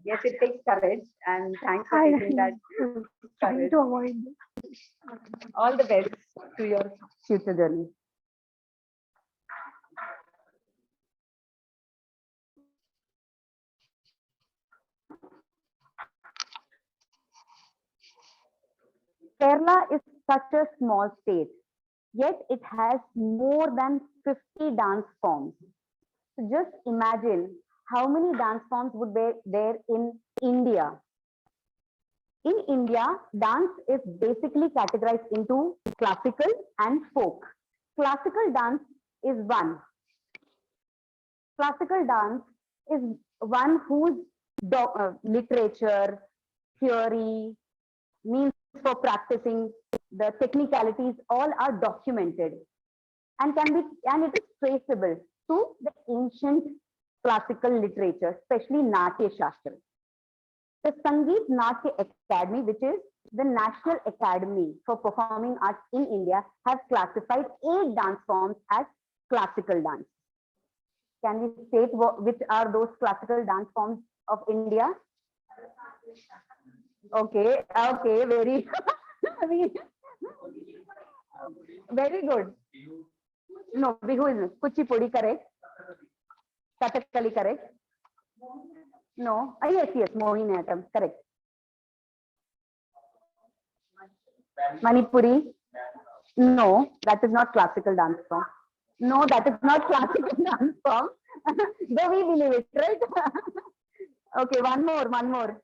Yes, it takes courage, and thanks for taking that Trying courage. to avoid All the best to your future journey. Kerala is such a small state, yet it has more than 50 dance forms. So just imagine how many dance forms would be there in India. In India, dance is basically categorized into classical and folk. Classical dance is one. Classical dance is one whose literature, theory, means for practicing, the technicalities all are documented and can be and it is traceable to the ancient classical literature, especially Natya Shastra. The Sangeet Natya Academy, which is the National Academy for Performing Arts in India, has classified 8 dance forms as classical dance. Can we state which are those classical dance forms of India? Okay, okay, very, very good. No, Bihu is Kuchipudi, correct? Kathakali, correct? No, yes, yes, Mohiniyattam, correct. Manipuri? No, that is not classical dance form. No, that is not classical dance form. Though we believe it, right? Okay, one more.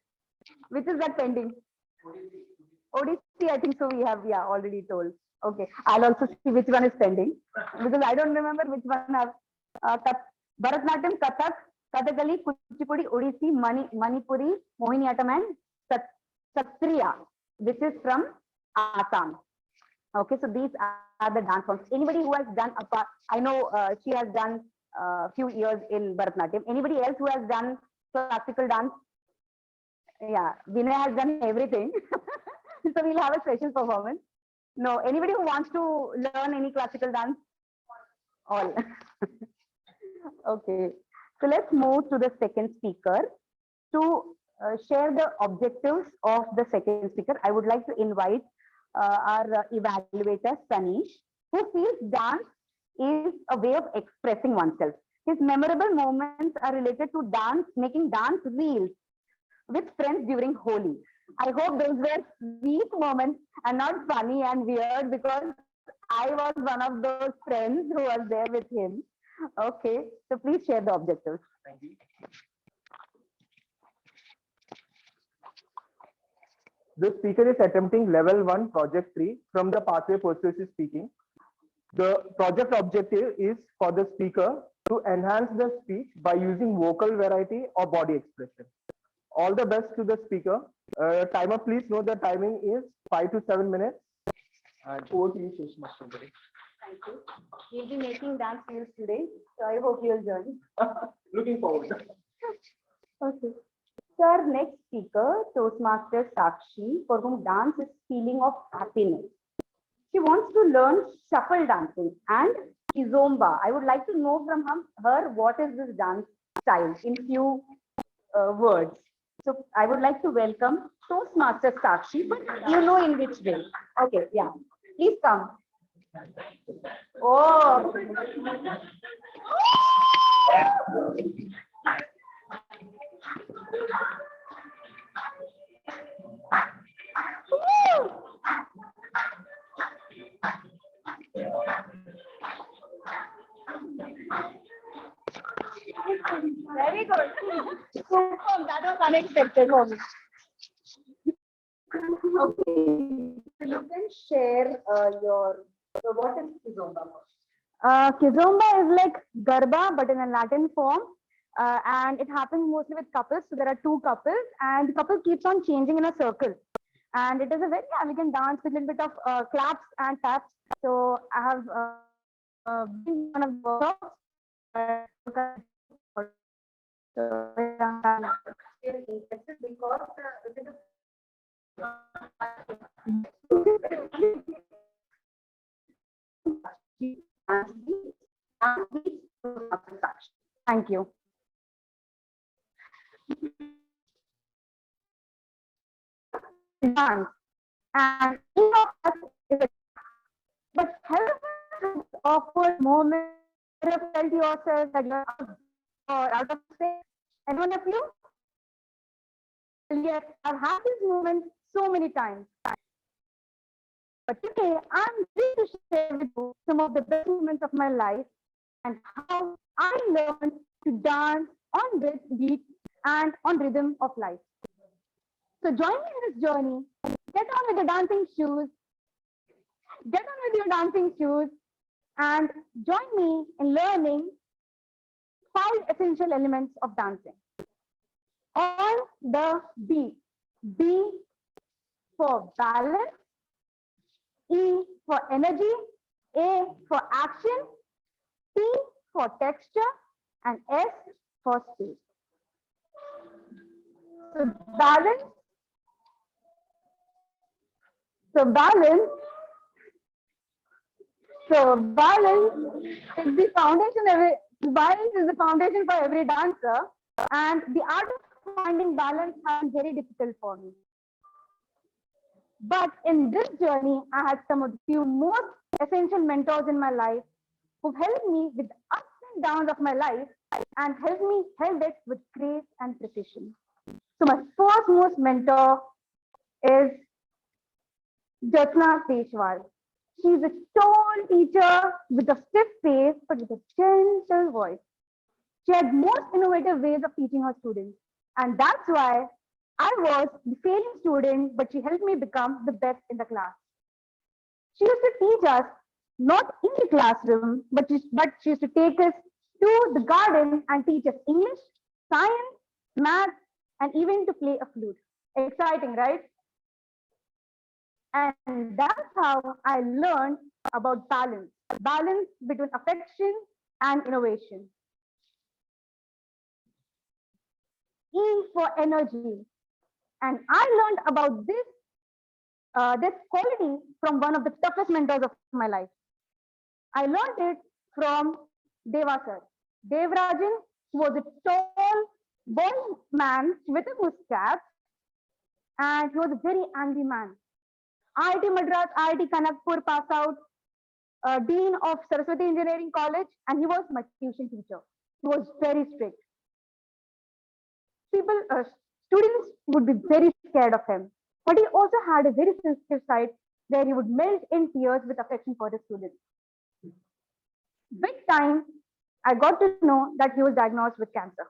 Which is that pending? Odissi, I think so. We have, yeah, already told. Okay, I'll also see which one is pending because I don't remember which one have Bharatnatyam, Kathak, Kathakali, Kuchipudi, Odissi, Manipuri, Mohiniyattam, and Satriya, which is from Assam. Okay, so these are the dance forms. Anybody who has done a part, I know she has done a few years in Bharatnatyam. Anybody else who has done classical dance? Yeah, Vinay has done everything. So we'll have a special performance. No, anybody who wants to learn any classical dance? All. Okay, so let's move to the second speaker. To share the objectives of the second speaker, I would like to invite our evaluator, Sanish, who feels dance is a way of expressing oneself. His memorable moments are related to dance, making dance reels with friends during Holi. I hope those were sweet moments and not funny and weird because I was one of those friends who was there with him. Okay, so please share the objectives. Thank you. The speaker is attempting level 1 project 3 from the pathway persuasive speaking. The project objective is for the speaker to enhance the speech by using vocal variety or body expression. All the best to the speaker. Timer, please note the timing is 5 to 7 minutes. And over to you, Toastmasters. Thank you. We'll be making dance reels today, so I hope you'll join. Looking forward. Okay. So our next speaker, Toastmaster Sakshi, for whom dance is feeling of happiness. She wants to learn shuffle dancing and kizomba. I would like to know from her what is this dance style in few words. So I would like to welcome Toastmaster Sakshi, but you know in which way. Okay, yeah. Please come. Oh. Very good. Super. That was unexpected for me. Okay. So you can share what is Kizomba? Kizomba is like Garba, but in a Latin form. And it happens mostly with couples. So there are 2 couples, and the couple keeps on changing in a circle. And it is a very elegant dance with a little bit of claps and taps. So I have been one of the workshops. So I'm interested because it is you. Dance, and each of us is a, but have you ever had this awkward moment where you felt yourself that you're out or out of sync? Anyone of you? Well, yes, I've had this moment so many times. But today, I'm ready to share with you some of the best moments of my life and how I learned to dance on this beat and on rhythm of life. So join me in this journey. Get on with your dancing shoes. Get on with your dancing shoes and join me in learning 5 essential elements of dancing. On the beat. B for balance, E for energy, A for action, T for texture, and S for speed. So balance. So balance. So balance is the foundation. Balance is the foundation for every dancer, and the art of finding balance has been very difficult for me. But in this journey, I had some of the few most essential mentors in my life who helped me with the ups and downs of my life and helped me held it with grace and precision. So my first most mentor is Jyotsna Peshwal. She's a tall teacher with a stiff face but with a gentle voice. She had most innovative ways of teaching her students. And that's why I was the failing student, but she helped me become the best in the class. She used to teach us not in the classroom, but she used to take us to the garden and teach us English, science, math, and even to play a flute. Exciting, right? And that's how I learned about balance between affection and innovation. E for energy. And I learned about this quality from one of the toughest mentors of my life. I learned it from Deva sir. Devrajan was a tall, bald man with a mustache, and he was a very angry man. IIT Madras, IIT Kanakpur pass out, dean of Saraswati Engineering College, and he was my tuition teacher. He was very strict. People, students would be very scared of him. But he also had a very sensitive side where he would melt in tears with affection for the students. With time, I got to know that he was diagnosed with cancer.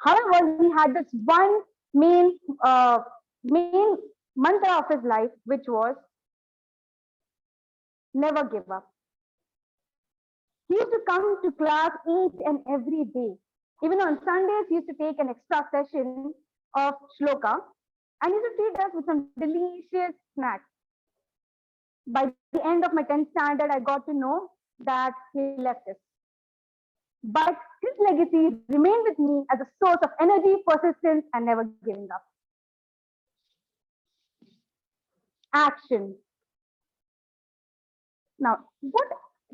However, he had this one main mantra of his life, which was never give up. He used to come to class each and every day. Even on Sundays, he used to take an extra session of shloka and he used to treat us with some delicious snacks. By the end of my 10th standard, I got to know that he left us. But his legacy remained with me as a source of energy, persistence, and never giving up. Action. Now, what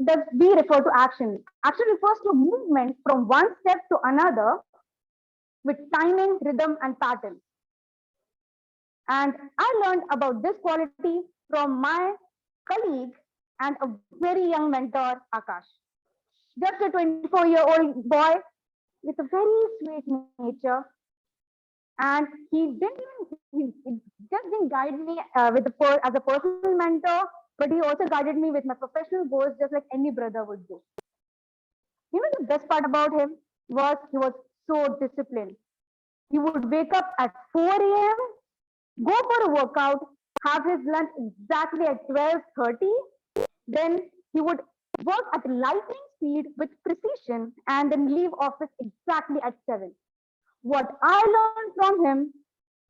does we refer to action? Action refers to movement from one step to another with timing, rhythm, and pattern. And I learned about this quality from my colleague and a very young mentor, Akash. Just a 24-year-old boy with a very sweet nature. And he just didn't guide me as a personal mentor, but he also guided me with my professional goals, just like any brother would do. You know, the best part about him was he was so disciplined. He would wake up at 4 a.m., go for a workout, have his lunch exactly at 12:30. Then he would work at lightning speed with precision and then leave office exactly at 7. What I learned from him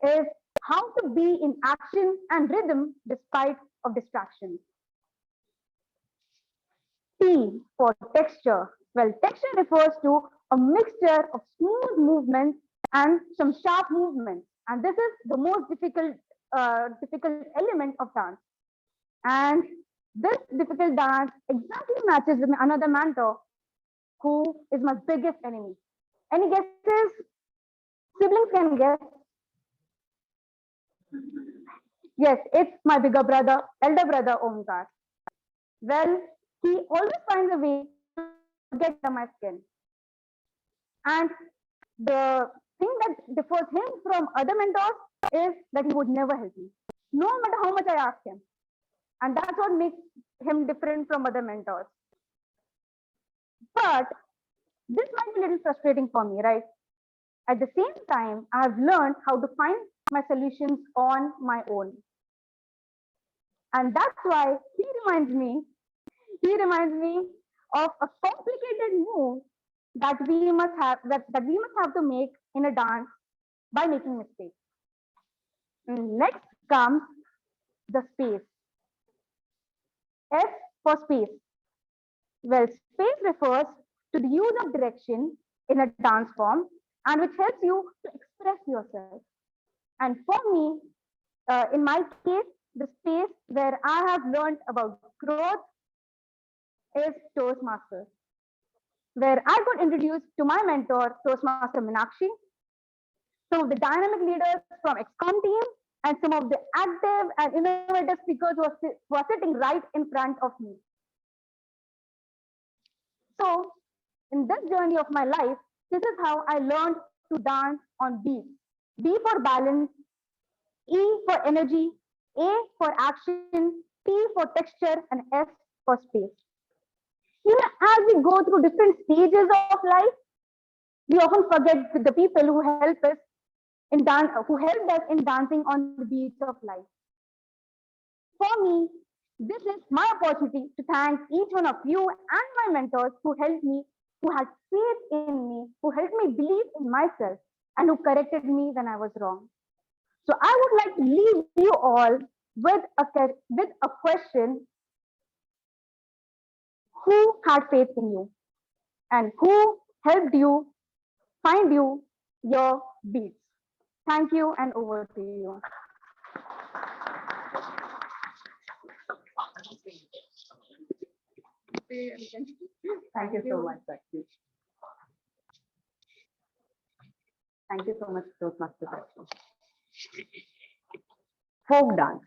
is how to be in action and rhythm despite of distractions. T for texture. Well, texture refers to a mixture of smooth movements and some sharp movements. And this is the most difficult element of dance. And this difficult dance exactly matches with another mentor who is my biggest enemy. Any guesses? Siblings can guess. Yes, it's my bigger brother, elder brother, Omkar. Well, he always finds a way to get under my skin. And the thing that differs him from other mentors is that he would never help me, no matter how much I ask him. And that's what makes him different from other mentors. But this might be a little frustrating for me, right? At the same time, I have learned how to find my solutions on my own. And that's why he reminds me of a complicated move that we must have that we must have to make in a dance by making mistakes. Next comes the space. S for space. Well, space refers to the use of direction in a dance form and which helps you to express yourself. And for me, in my case, the space where I have learned about growth is Toastmasters, where I got introduced to my mentor, Toastmaster Meenakshi, some of the dynamic leaders from XCOM team, and some of the active and innovative speakers who are sitting right in front of me. So, in this journey of my life, this is how I learned to dance on beat. B for balance, E for energy, A for action, T for texture, and S for space. As we go through different stages of life, we often forget the people who help us who helped us in dancing on the beats of life. For me, this is my opportunity to thank each one of you and my mentors who helped me, who had faith in me, who helped me believe in myself, and who corrected me when I was wrong. So I would like to leave you all with a question: who had faith in you, and who helped you find your beats? Thank you, and over to you. Thank you so much, Sakshi. Thank you so much, Toastmaster Sakshi. Folk dance.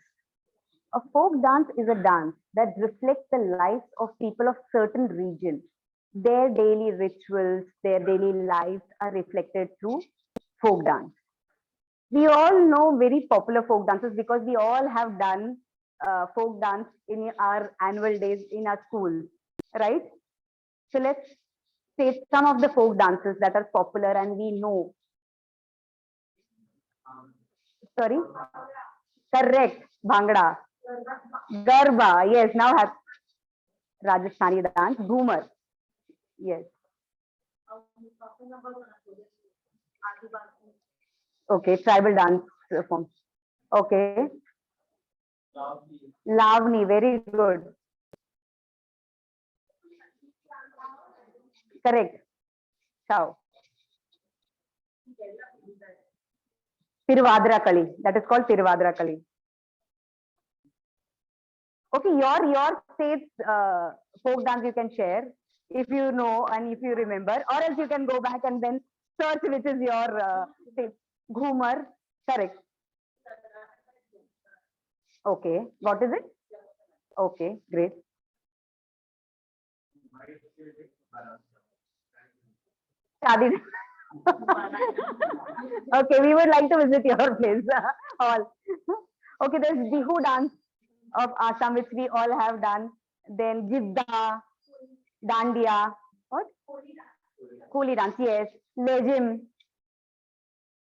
A folk dance is a dance that reflects the lives of people of certain region. Their daily rituals, their daily lives are reflected through folk dance. We all know very popular folk dances because we all have done folk dance in our annual days in our schools, right? So let's state some of the folk dances that are popular and we know. Sorry? Correct. Bhangra. Garba. Yes, now have Rajasthani dance. Bhoomer. Yes. Okay, tribal dance form. Okay. Lavani, very good. Correct. Ciao. Tiruvadra Kali. That is called Tiruvadra Kali. Okay, your state's folk dance you can share if you know and if you remember, or else you can go back and then search which is your state. Ghumar, correct. Okay, what is it? Okay, great. Shadi. Okay, we would like to visit your place. All. Okay, there's Bihu dance of Assam, which we all have done. Then Gidda, Dandiya, what? Koli dance, yes. Lejim,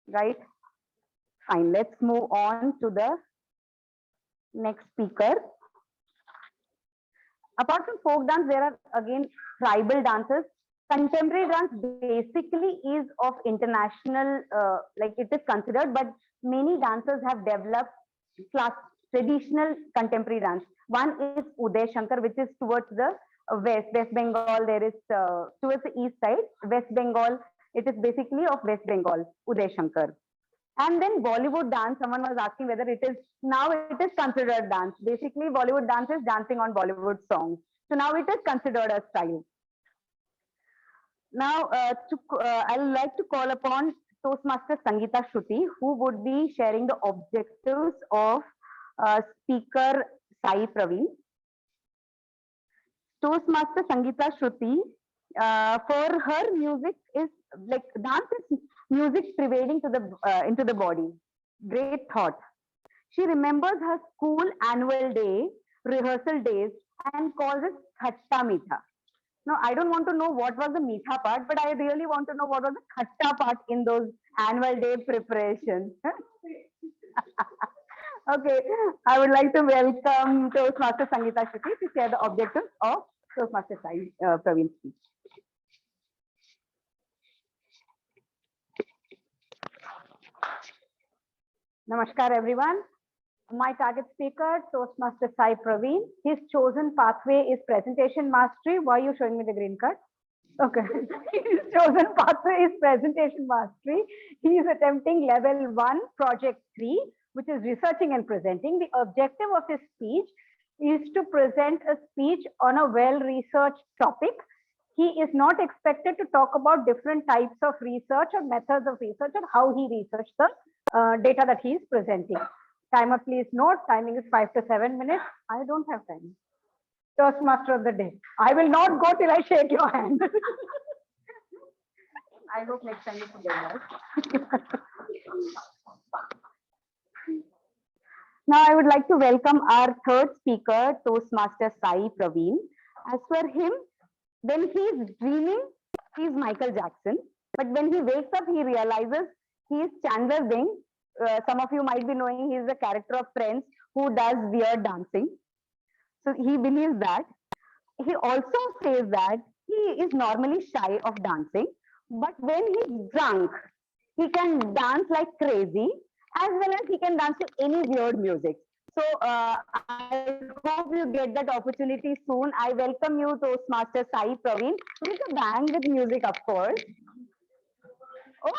right? Fine, let's move on to the next speaker. Apart from folk dance, there are again tribal dances. Contemporary dance basically is of international, like it is considered, but many dancers have developed traditional contemporary dance. One is Uday Shankar, which is towards the West Bengal. There is towards the east side, West Bengal. It is basically of West Bengal, Uday Shankar. And then Bollywood dance, someone was asking whether it is, now it is considered dance. Basically, Bollywood dance is dancing on Bollywood songs. So now it is considered a style. Now, I'd like to call upon Toastmaster Sangeeta Shruti, who would be sharing the objectives of speaker Sai Praveen. Toastmaster Sangeeta Shruti, for her music is like dance is music pervading to the into the body. Great thought. She remembers her school annual day, rehearsal days, and calls it Khatta Meetha. Now, I don't want to know what was the Meetha part, but I really want to know what was the Khatta part in those annual day preparations. Okay, I would like to welcome Toastmaster Sangeeta Shruti to share the objectives of Toastmaster Sai Praveen's speech. Namaskar, everyone. My target speaker, Toastmaster Sai Praveen. His chosen pathway is presentation mastery. Why are you showing me the green card? Okay. His chosen pathway is presentation mastery. He is attempting level 1, project 3, which is researching and presenting. The objective of his speech is to present a speech on a well-researched topic. He is not expected to talk about different types of research or methods of research or how he researched the data that he is presenting. Timer, please note, timing is 5 to 7 minutes. I don't have time. Toastmaster of the day. I will not go till I shake your hand. I hope next time you forget that. Now I would like to welcome our third speaker, Toastmaster Sai Praveen. As for him, when he is dreaming, he is Michael Jackson. But when he wakes up, he realizes he is Chandler Bing. Some of you might be knowing he is the character of Friends who does weird dancing. So he believes that. He also says that he is normally shy of dancing, but when he's drunk, he can dance like crazy, as well as he can dance to any weird music. So I hope you get that opportunity soon. I welcome you, Toastmaster Sai Praveen, with a bang with music, of course. Oh!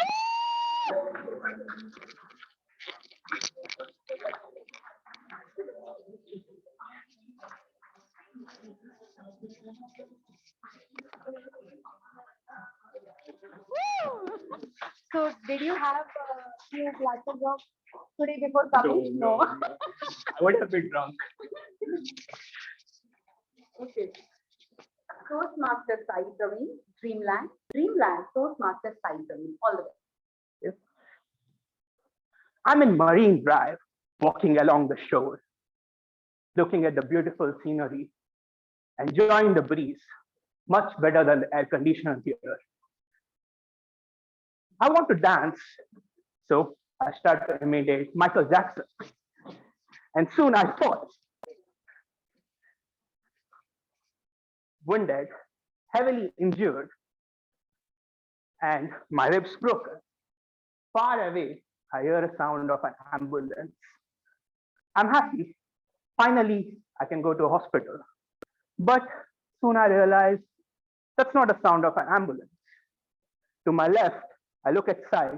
So, did you have a few glasses of today before coming? No. I would have been drunk. Okay. Toastmaster Sai Praveen, Dreamland, Dreamland, Toastmaster Sai Praveen, all the way. Yes. I'm in Marine Drive, walking along the shore, looking at the beautiful scenery, enjoying the breeze, much better than the air conditioner here. I want to dance, so I start to imitate Michael Jackson. And soon I fall. Wounded, heavily injured, and my ribs broken. Far away, I hear a sound of an ambulance. I'm happy. Finally, I can go to a hospital. But soon I realize that's not the sound of an ambulance. To my left, I look at Sai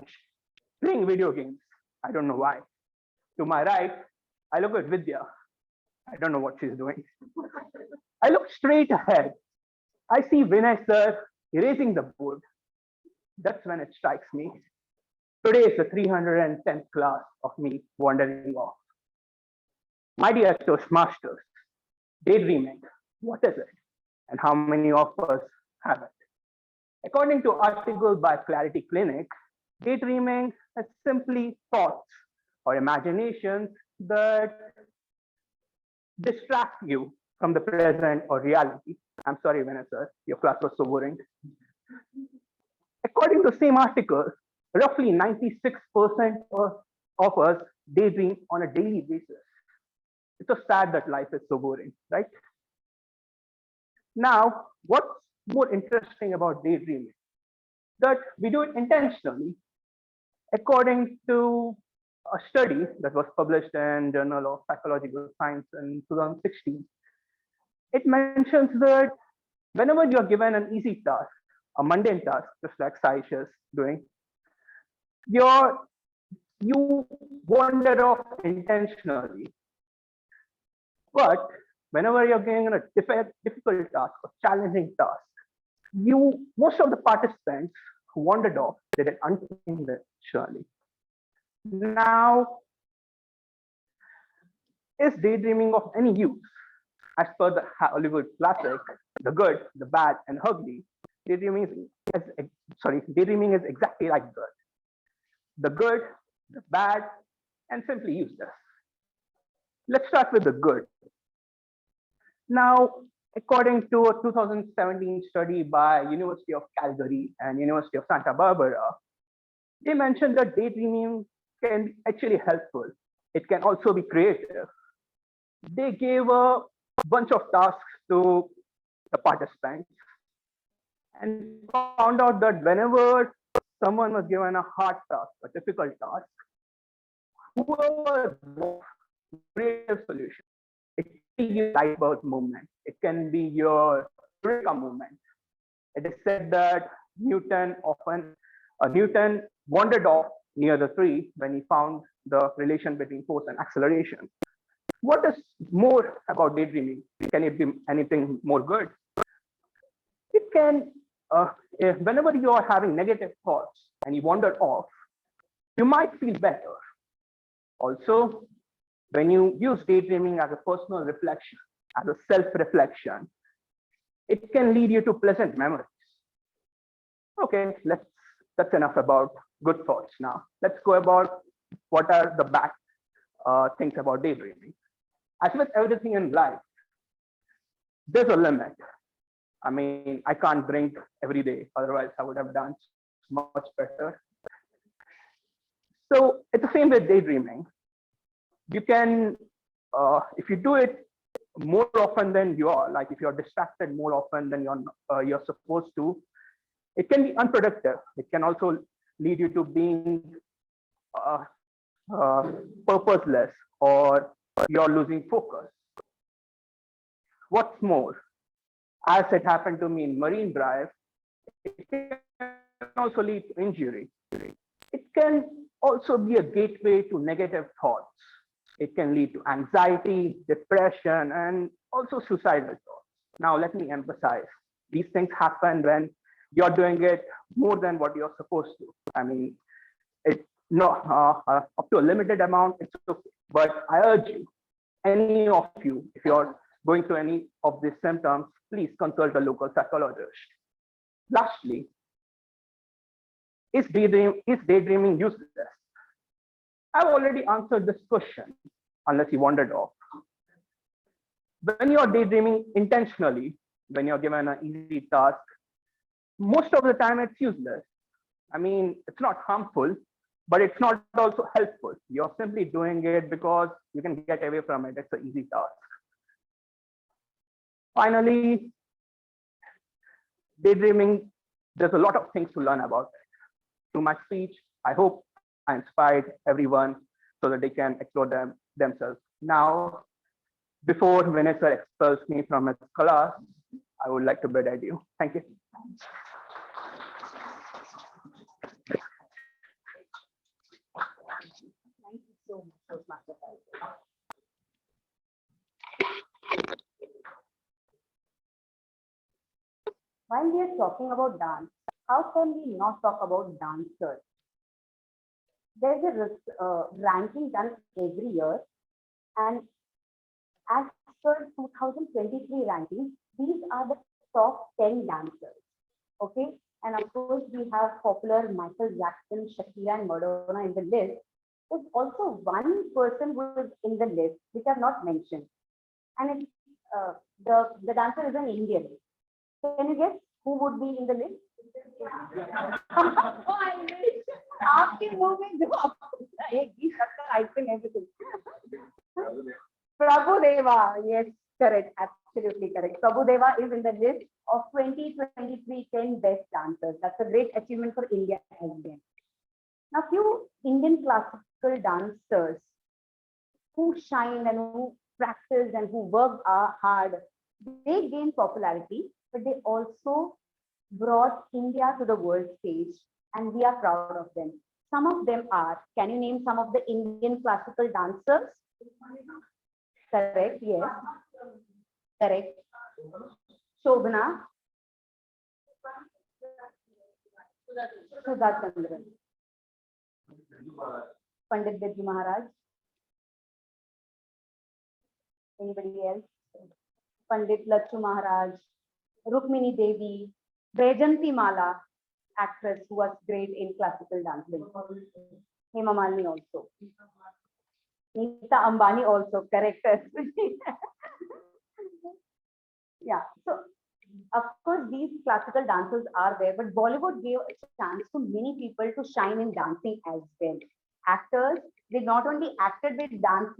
playing video games. I don't know why. To my right, I look at Vidya. I don't know what she's doing. I look straight ahead. I see Vinay sir erasing the board. That's when it strikes me. Today is the 310th class of me wandering off. My dear Toastmasters, daydreaming, what is it? And how many of us have it? According to article by Clarity Clinic, daydreaming is simply thoughts or imaginations that distract you from the present or reality. I'm sorry, Vanessa, your class was so boring. According to the same article, roughly 96% of us daydream on a daily basis. It's so sad that life is so boring, right? Now, what's more interesting about daydreaming? That we do it intentionally. According to a study that was published in Journal of Psychological Science in 2016, it mentions that whenever you're given an easy task, a mundane task, just like Saisha is doing, you wander off intentionally. But whenever you're given a difficult task or challenging task, Most of the participants who wandered off did it unintentionally. Now, is daydreaming of any use? As per the Hollywood classic, The Good, the Bad, and Ugly, daydreaming is exactly like good. The good, the bad, and simply useless. Let's start with the good. Now, according to a 2017 study by University of Calgary and University of Santa Barbara, they mentioned that daydreaming can be actually helpful. It can also be creative. They gave a bunch of tasks to the participants and found out that whenever someone was given a hard task, a difficult task, whoever creative solution, it can be your light bulb movement, it can be your eureka movement. It is said that Newton wandered off near the tree when he found the relation between force and acceleration. What is more about daydreaming? Can it be anything more good? It can, whenever you are having negative thoughts and you wander off, you might feel better. Also, when you use daydreaming as a personal reflection, as a self-reflection, it can lead you to pleasant memories. Okay, that's enough about good thoughts now. Let's go about what are the bad things about daydreaming. As with everything in life, there's a limit. I mean, I can't drink every day, otherwise I would have done much better. So it's the same with daydreaming. You can, if you do it more often than you are, like if you're distracted more often than you're supposed to, it can be unproductive. It can also lead you to being purposeless, or you're losing focus. What's more, as it happened to me in Marine Drive, it can also lead to injury. It can also be a gateway to negative thoughts. It can lead to anxiety, depression, and also suicidal thoughts. Now, let me emphasize, these things happen when you're doing it more than what you're supposed to. I mean, it's not up to a limited amount, it's okay. But I urge you, any of you, if you're going through any of these symptoms, please consult a local psychologist. Lastly, is daydreaming useless? I've already answered this question, unless you wandered off. When you're daydreaming intentionally, when you're given an easy task, most of the time it's useless. I mean, it's not harmful, but it's not also helpful. You're simply doing it because you can get away from it. It's an easy task. Finally, daydreaming, there's a lot of things to learn about it. Through my speech, I hope I inspired everyone so that they can explore themselves. Now, before Vanessa expels me from his class, I would like to bid adieu. Thank you. Thank you so much, Toastmasters. While we are talking about dance, how can we not talk about dancers? There's a ranking done every year, and as per 2023 ranking, these are the top 10 dancers. Okay, and of course we have popular Michael Jackson, Shakira, and Madonna in the list. There's also one person who is in the list which I've not mentioned, and it's the dancer is an Indian. Can you guess who would be in the list? After moving I think everything. Prabhu Deva, yes, correct, absolutely correct. Prabhu Deva is in the list of 2023 10 best dancers. That's a great achievement for India again. Now, few Indian classical dancers who shine and who practice and who work hard, they gain popularity, but they also brought India to the world stage, and we are proud of them. Some of them are, can you name some of the Indian classical dancers? Correct, yes. Correct. Shobhana. Sudha Chandran. Pandit Birju Maharaj. Anybody else? Pandit Lachu Maharaj. Rukmini Devi. Brejanti Mala, actress who was great in classical dancing. Hema Malini also. Nita Ambani also, correct. Yeah, so of course these classical dancers are there, but Bollywood gave a chance to many people to shine in dancing as well. Actors, they not only acted, they danced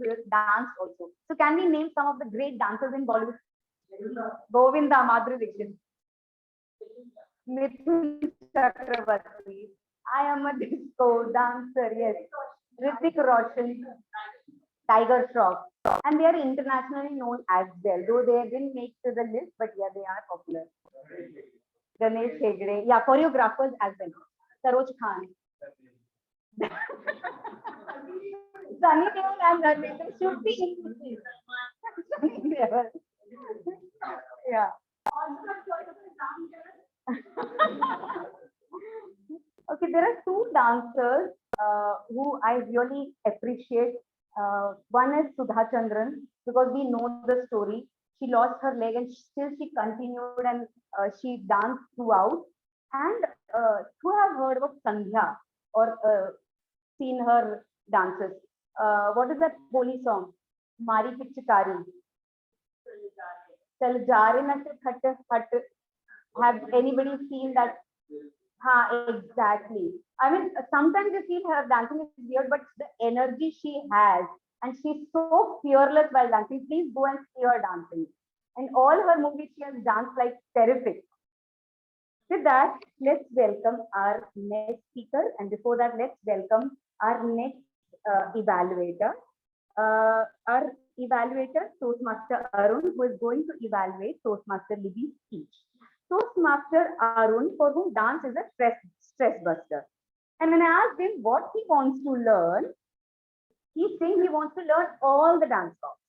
also. So can we name some of the great dancers in Bollywood? Govinda, Madhuri Dixit, Mithun Chakravarti. I am a disco dancer, yes. Hrithik Roshan, Tiger Shroff, and they are internationally known as well. Though they didn't make to the list, but yeah, they are popular. Ganesh Hegde, yeah, choreographers as well. Saroj Khan. Sunny Deol and Ranveer should be in this list. Sunny Deol. Yeah. Okay, there are two dancers who I really appreciate. One is Sudha Chandran, because we know the story. She lost her leg and still she continued and she danced throughout. And who have heard of Sandhya or seen her dances? What is that holy song? Mari Pichikari. Chal Jare Na Se Khat Khat. Have anybody seen that? Exactly. I mean, sometimes you feel her dancing is weird, but the energy she has, and she's so fearless while dancing. Please go and see her dancing. And all her movies, she has danced like terrific. With that, let's welcome our next speaker. And before that, let's welcome our next evaluator. Our evaluator, Toastmaster Arun, who is going to evaluate Toastmaster Libby's speech. Toastmaster Arun, for whom dance is a stress buster. And when I asked him what he wants to learn, he's saying he wants to learn all the dance forms,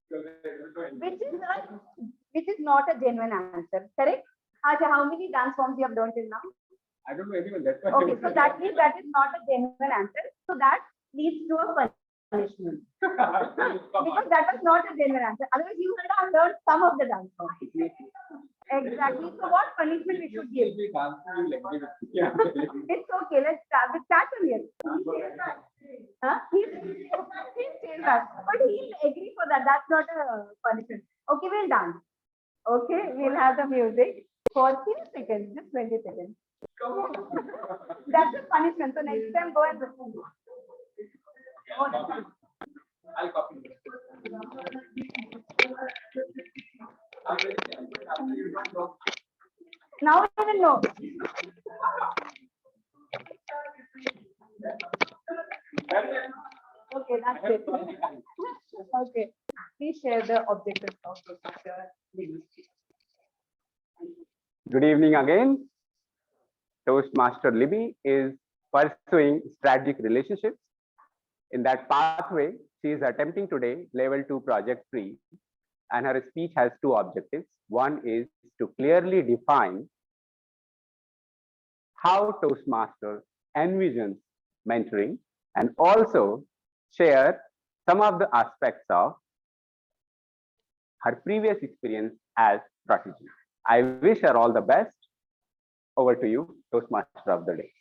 which is not a genuine answer. Correct? Aja, how many dance forms you have learned till now? I don't know anyone. That's why. Okay, so that means that is not a genuine answer. So that leads to a punishment. Because that was not a genuine answer. Otherwise, you would have learned some of the dance forms. Exactly. So what punishment we should give? Yeah. It's okay. Let's start. Let's start from here. Huh? He'll say that. But he'll agree for that. That's not a punishment. Okay, we'll dance. Okay, we'll have the music for 10 seconds, just 20 seconds. That's a punishment. So next time go and listen. I'll copy. Now we will know. Okay, that's it. Okay, please share the objectives of the picture. Good evening again. Toastmaster Libby is pursuing strategic relationships. In that pathway, she is attempting today level 2 project 3, and her speech has two objectives. One is to clearly define how Toastmaster envisions mentoring, and also share some of the aspects of her previous experience as strategy. I wish her all the best. Over to you, Toastmaster of the day.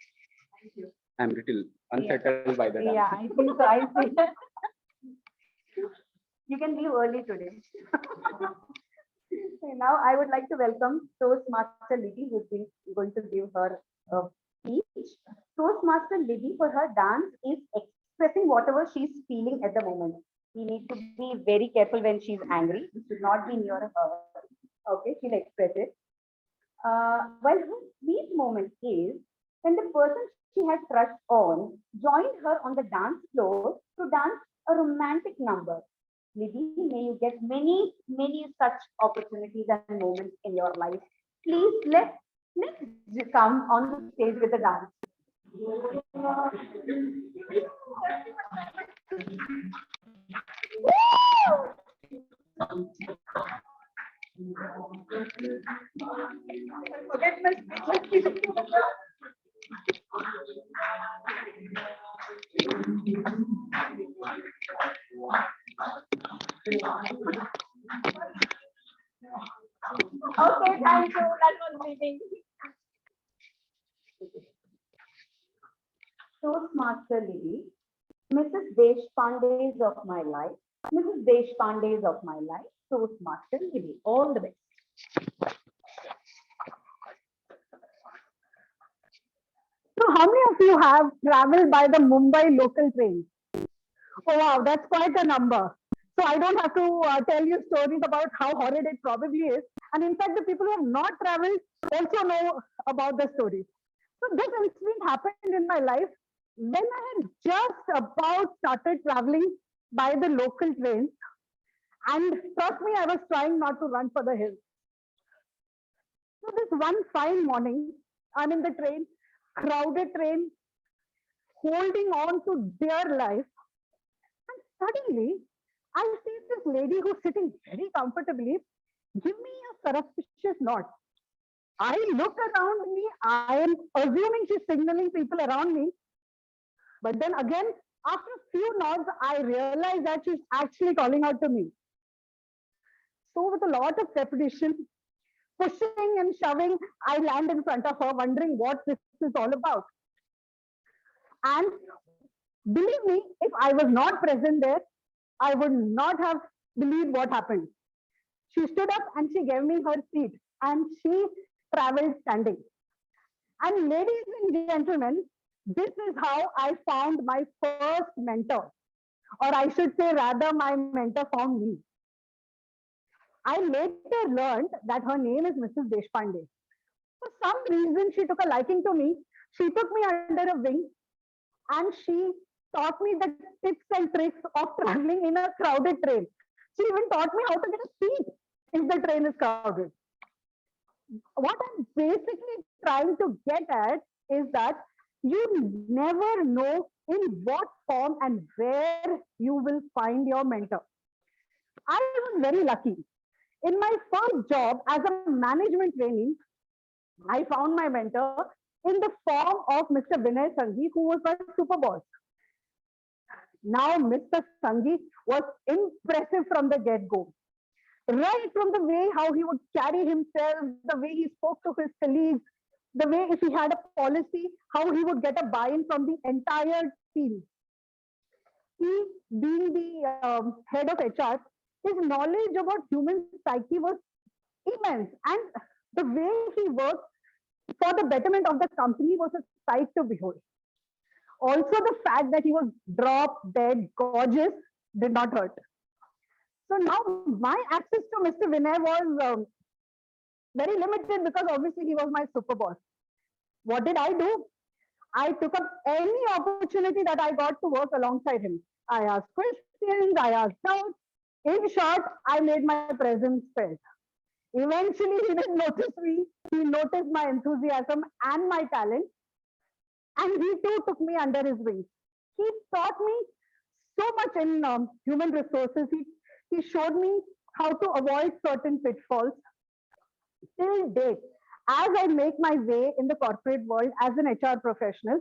Thank you. I'm a little unsettled by the dance. Yeah, I think so. I think you can leave early today. Now I would like to welcome Toastmaster Libby, who's going to give her speech. Toastmaster Libby, for her dance, is expressing whatever she's feeling at the moment. We need to be very careful when she's angry. We should not be near her. Okay, she'll express it. Well, her sweet moment is when the person she had crushed on joined her on the dance floor to dance a romantic number. Libby, may you get many, many such opportunities and moments in your life. Please let's come on the stage with the dance. Forget my speech. Toastmaster Lily, Mrs. Deshpande's of my life, Mrs. Deshpande's of my life, Toastmaster Lily. All the best. So, how many of you have traveled by the Mumbai local train? Oh, wow, that's quite a number. So, I don't have to tell you stories about how horrid it probably is. And in fact, the people who have not traveled also know about the stories. So, this incident happened in my life when I had just about started traveling by the local trains. And trust me, I was trying not to run for the hills. So, this one fine morning, I'm in the train, crowded train, holding on to dear life. And suddenly, I see this lady who's sitting very comfortably give me a suspicious nod. I look around me. I am assuming she's signaling people around me. But then again, after a few nods, I realize that she's actually calling out to me. So, with a lot of trepidation, pushing and shoving, I land in front of her, wondering what this is all about. And believe me, if I was not present there, I would not have believed what happened. She stood up and she gave me her seat and she traveled standing. And ladies and gentlemen, this is how I found my first mentor, or I should say, rather, my mentor found me. I later learned that her name is Mrs. Deshpande. For some reason, she took a liking to me. She took me under a wing and she taught me the tips and tricks of traveling in a crowded train. She even taught me how to get a seat if the train is crowded. What I'm basically trying to get at is that you never know in what form and where you will find your mentor. I was very lucky. In my first job as a management trainee, I found my mentor in the form of Mr. Vinay Sanghi, who was my super boss. Now, Mr. Sanghi was impressive from the get-go. Right from the way how he would carry himself, the way he spoke to his colleagues, the way if he had a policy, how he would get a buy-in from the entire team. He, being the head of HR, his knowledge about human psyche was immense, and the way he worked for the betterment of the company was a sight to behold. Also, the fact that he was drop dead gorgeous did not hurt. So now my access to Mr. Vinay was very limited because obviously he was my super boss. What did I do? I took up any opportunity that I got to work alongside him. I asked questions, I asked doubts. In short, I made my presence felt. Eventually, he didn't notice me. He noticed my enthusiasm and my talent. And he too took me under his wing. He taught me so much in human resources. He showed me how to avoid certain pitfalls. Till date, as I make my way in the corporate world as an HR professional,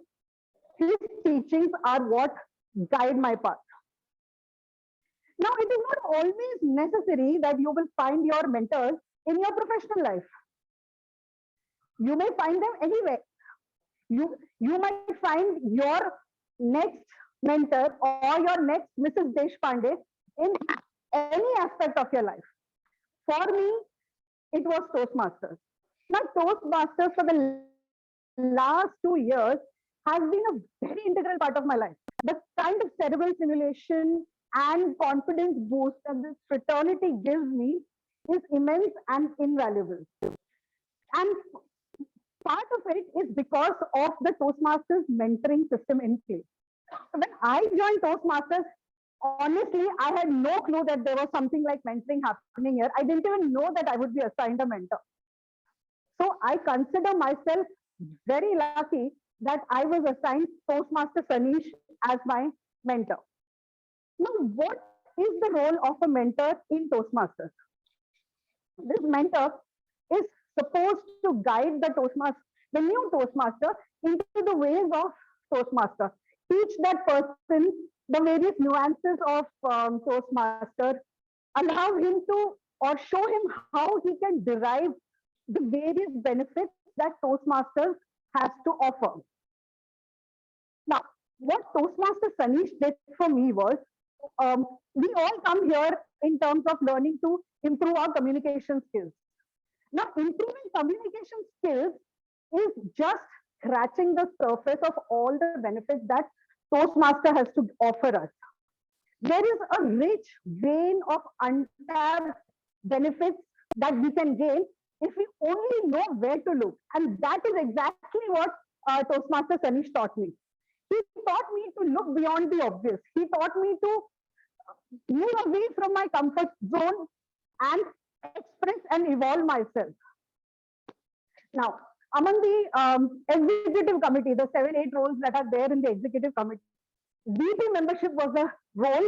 his teachings are what guide my path. Now, it is not always necessary that you will find your mentors in your professional life. You may find them anywhere. You might find your next mentor or your next Mrs. Deshpande in any aspect of your life. For me, it was Toastmasters. Now, Toastmasters for the last 2 years has been a very integral part of my life. The kind of cerebral stimulation and confidence boost that this fraternity gives me is immense and invaluable. And part of it is because of the Toastmasters mentoring system in place. So when I joined Toastmasters, honestly, I had no clue that there was something like mentoring happening here. I didn't even know that I would be assigned a mentor. So I consider myself very lucky that I was assigned Toastmaster Sanish as my mentor. Now, what is the role of a mentor in Toastmasters? This mentor is supposed to guide the new Toastmaster into the ways of Toastmaster. Teach that person the various nuances of Toastmaster, allow him to or show him how he can derive the various benefits that Toastmasters has to offer. Now, what Toastmaster Sanish did for me was, we all come here in terms of learning to improve our communication skills. Now, improving communication skills is just scratching the surface of all the benefits that Toastmaster has to offer us. There is a rich vein of untapped benefits that we can gain if we only know where to look. And that is exactly what Toastmaster Sanish taught me. He taught me to look beyond the obvious. He taught me to move away from my comfort zone and express and evolve myself. Now, among the executive committee, the 7-8 roles that are there in the executive committee, VP membership was a role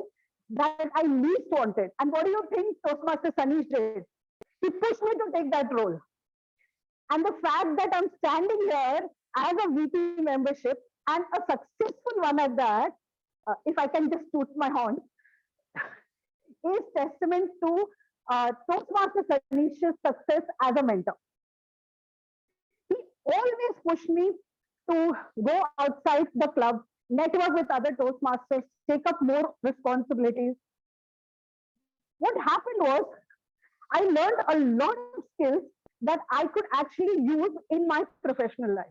that I least wanted. And what do you think Toastmaster Sanish did? He pushed me to take that role. And the fact that I'm standing here as a VP membership and a successful one at that, if I can just toot my horn, is testament to Toastmaster Sanish's success as a mentor. He always pushed me to go outside the club, network with other Toastmasters, take up more responsibilities. What happened was, I learned a lot of skills that I could actually use in my professional life.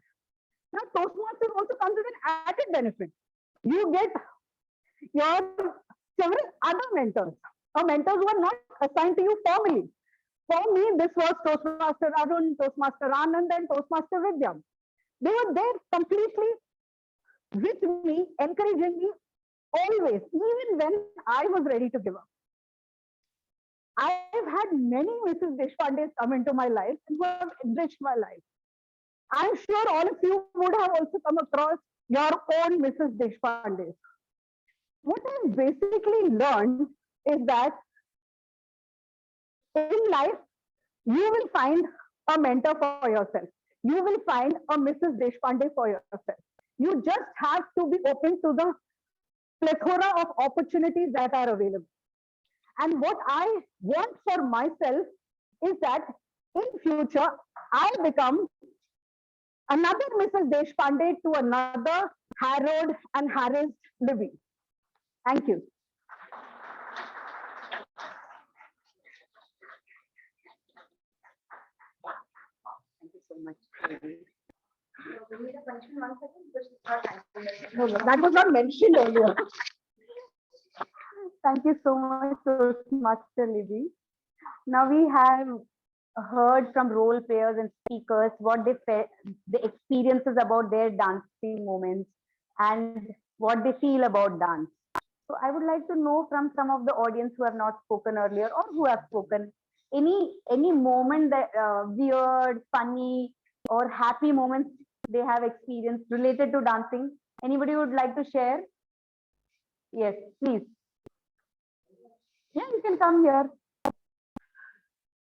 Now, Toastmasters also comes with an added benefit. You get your several other mentors, or mentors who are not assigned to you formally. For me, this was Toastmaster Arun, Toastmaster Anand, and Toastmaster Vidya. They were there completely with me, encouraging me always, even when I was ready to give up. I've had many Mrs. Deshpandes come into my life and who have enriched my life. I'm sure all of you would have also come across your own Mrs. Deshpandes. What I've basically learned is that in life, you will find a mentor for yourself. You will find a Mrs. Deshpande for yourself. You just have to be open to the plethora of opportunities that are available. And what I want for myself is that in future, I become another Mrs. Deshpande to another harrowed and harassed Libby. Thank you. Thank you so much. No, that was not mentioned earlier. Thank you so much, Toastmaster Libby. Now we have heard from role players and speakers what the experiences about their dancing moments and what they feel about dance. So I would like to know from some of the audience who have not spoken earlier or who have spoken, any moment that weird, funny, or happy moments they have experienced related to dancing. Anybody would like to share? Yes, please. Yeah, you can come here.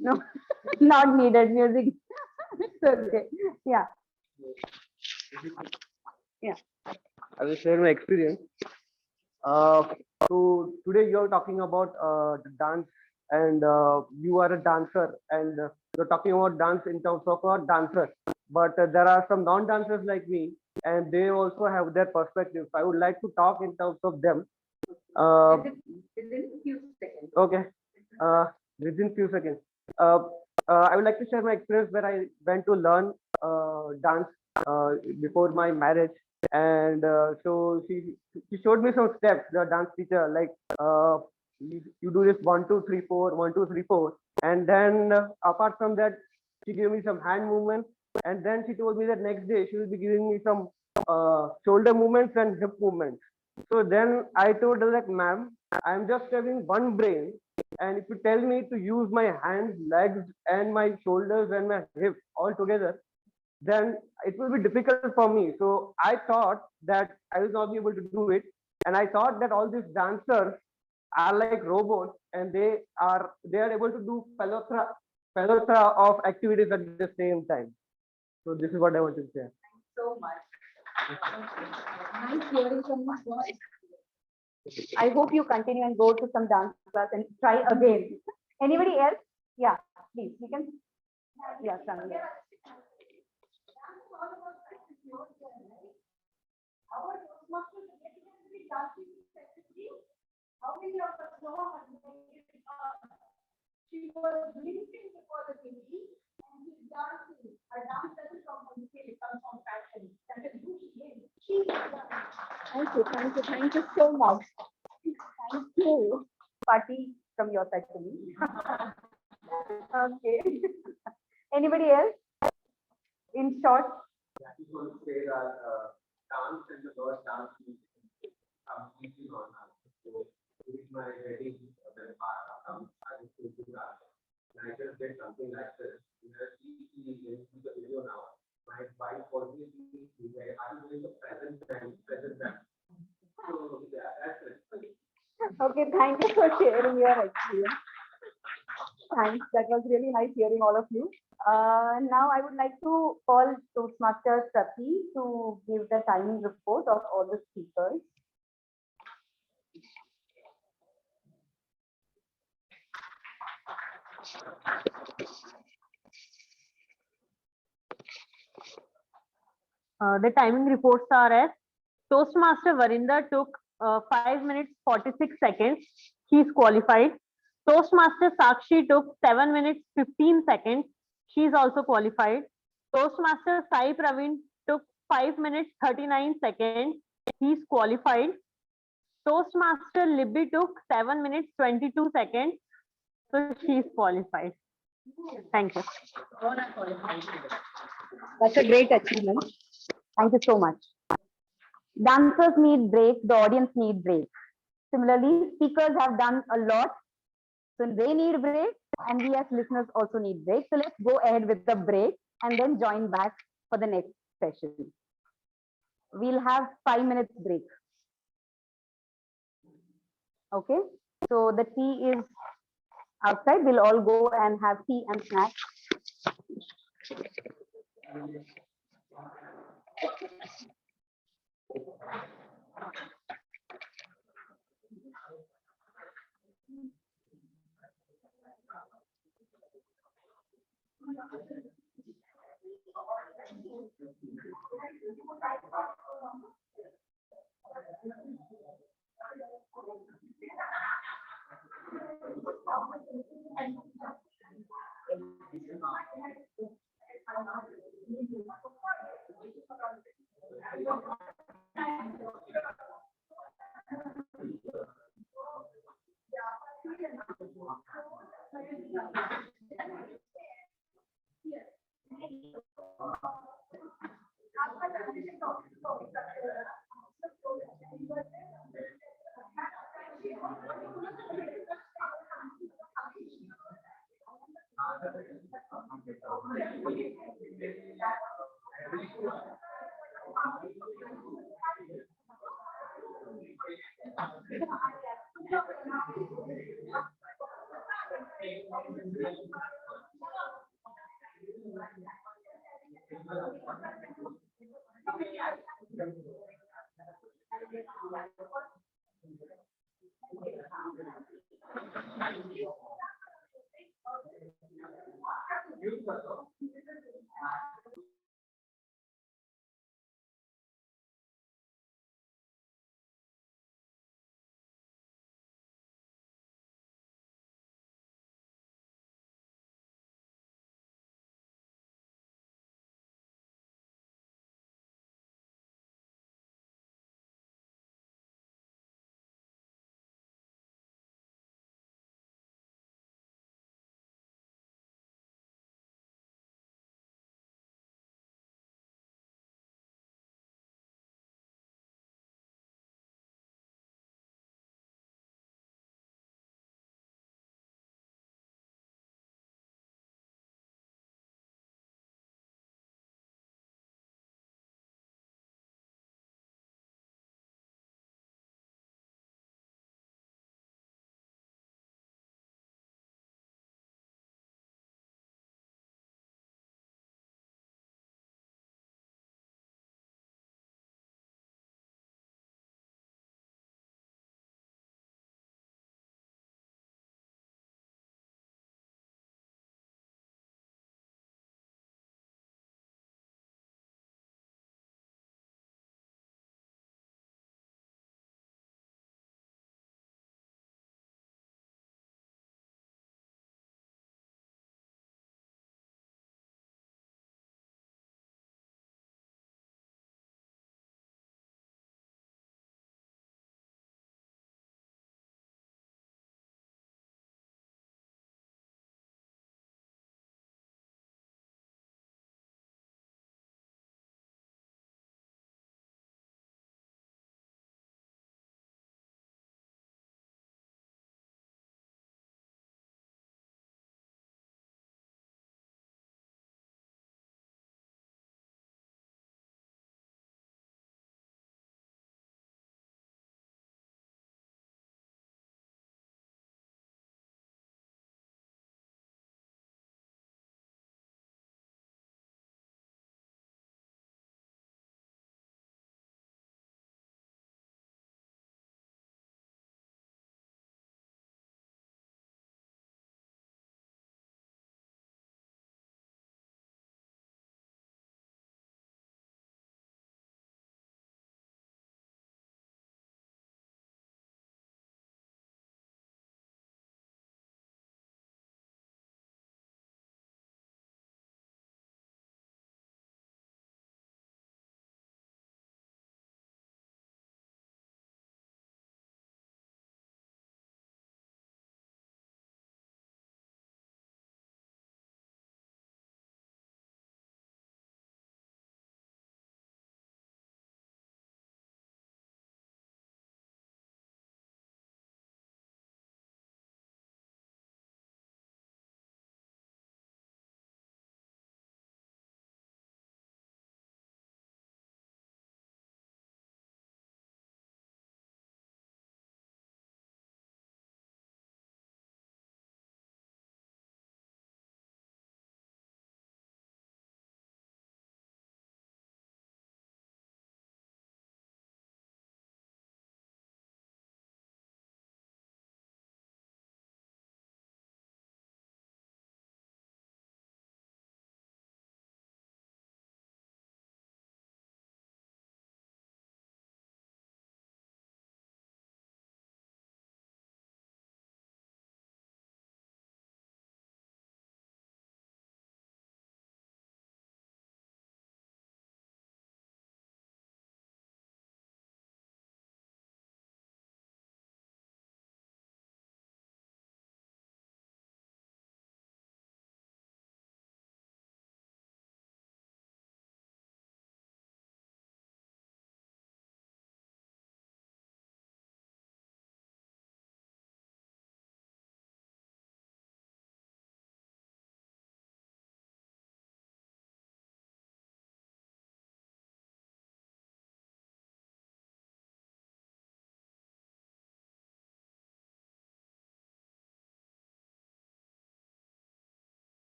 No, not needed. Music. It's okay. Yeah. Yeah. I will share my experience. So today you are talking about the dance, and you are a dancer, and you're talking about dance in terms of a dancer. But there are some non-dancers like me, and they also have their perspectives. I would like to talk in terms of them. Within a few seconds. Okay. Within few seconds. I would like to share my experience where I went to learn dance before my marriage, and so she showed me some steps. The dance teacher, like you do this 1 2 3 4 1 2 3 4, and then apart from that, she gave me some hand movements, and then she told me that next day she will be giving me some shoulder movements and hip movements. So then I told her that, ma'am, I'm just having one brain, and if you tell me to use my hands, legs, and my shoulders and my hips all together, then it will be difficult for me. So I thought that I will not be able to do it, and I thought that all these dancers are like robots, and they are able to do plethora of activities at the same time. So this is what I want to say. So much. Nice hearing from you. I hope you continue and go to some dance class and try again. Anybody else? Yeah, please. You can. Yes, Sandhya. Our Toastmasters getting dancing separately. How many of us know her name? She was blinking before the TV and she's dancing. Her dance doesn't come from skill, it comes from passion. That is who she is. She is Thank you so much. Thank you. Party from your side to me. Okay. Anybody else? In short, I just want to say that dance and the word dance is completely not dance. So during my wedding, when I was going to dance, and I just did something like this. She is in the video now. My wife always sees me where I'm doing the present and present dance. So yeah, that's it. okay, thank you for sharing your experience. Thanks. That was really nice hearing all of you. Now I would like to call Toastmaster Sati to give the timing report of all the speakers. The timing reports are as Toastmaster Varinder took 5 minutes 46 seconds. He is qualified. Toastmaster Sakshi took 7 minutes 15 seconds. She is also qualified. Toastmaster Sai Praveen took 5 minutes 39 seconds. He is qualified. Toastmaster Libby took 7 minutes 22 seconds. So she is qualified. Thank you. That's a great achievement. Thank you so much. Dancers need break, the audience need break. Similarly, speakers have done a lot, so they need break, and we as listeners also need break. So let's go ahead with the break and then join back for the next session. We'll have 5 minutes break. Okay, so the tea is outside. We'll all go and have tea and snacks.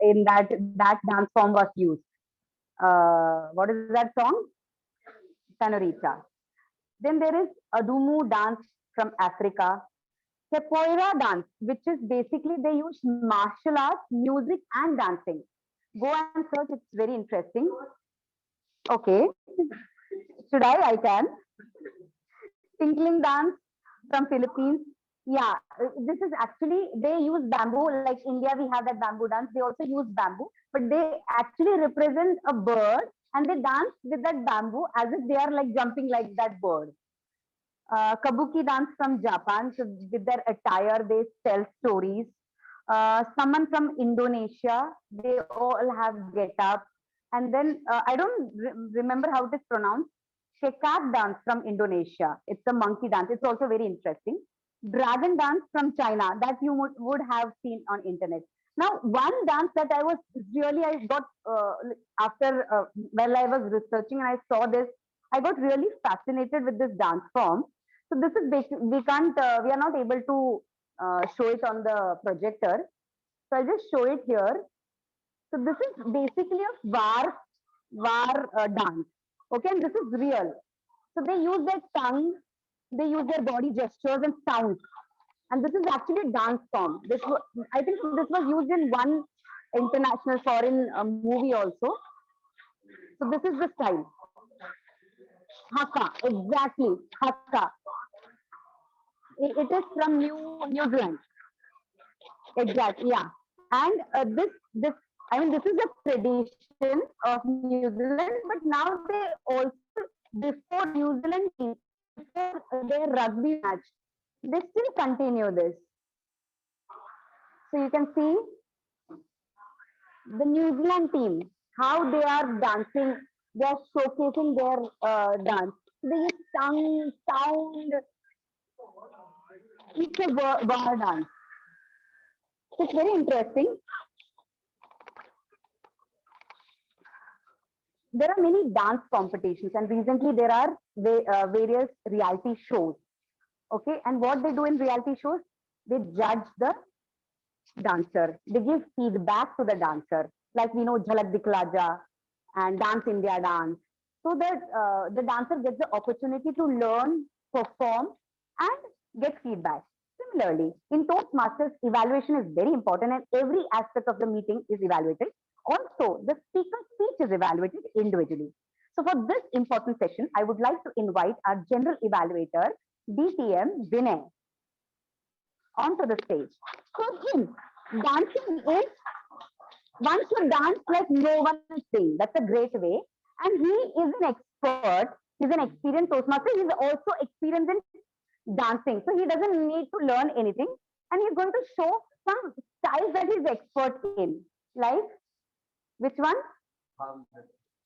in that dance form was used. What is that song? Senorita. Then there is Adumu dance from Africa. Capoeira dance, which is basically they use martial arts, music, and dancing. Go and search; it's very interesting. Okay, should I? I can. Tinkling dance from Philippines. Yeah, this is actually they use bamboo. Like India, we have that bamboo dance. They also use bamboo, but they actually represent a bird and they dance with that bamboo as if they are like jumping like that bird. Kabuki dance from Japan. So with their attire, they tell stories. Someone from Indonesia, they all have get up. And then I don't remember how it is pronounced. Kekat dance from Indonesia. It's a monkey dance. It's also very interesting. Dragon dance from China that you would have seen on internet. Now, one dance that I was really I got after while I was researching and I saw this, I got really fascinated with this dance form. So this is basic. We can't. We are not able to show it on the projector. So I'll just show it here. So this is basically a war dance. Okay, and this is real. So they use their tongue, they use their body gestures and sounds. And this is actually a dance form. I think this was used in one international foreign movie also. So this is the style. Haka, exactly. Haka. It is from New Zealand. Exactly, yeah. And this I mean this is a tradition of New Zealand, but now they also before New Zealand team before their rugby match, they still continue this. So you can see the New Zealand team how they are dancing, they are showcasing their dance. They use tongue, sound, it's a bar dance. It's very interesting. There are many dance competitions, and recently there are various reality shows. Okay, and what they do in reality shows, they judge the dancer. They give feedback to the dancer, like we know Jhalak Dikhla Ja and Dance India Dance, so that the dancer gets the opportunity to learn, perform, and get feedback. Similarly, in Toastmasters, evaluation is very important, and every aspect of the meeting is evaluated. Also, the speaker's speech is evaluated individually. So, for this important session, I would like to invite our general evaluator, DTM Vinay, onto the stage. So, him, dancing is one should dance like no one is saying. That's a great way. And he is an expert. He's an experienced Toastmaster. He's also experienced in dancing. So he doesn't need to learn anything. And he's going to show some styles that he's expert in. Like, which one?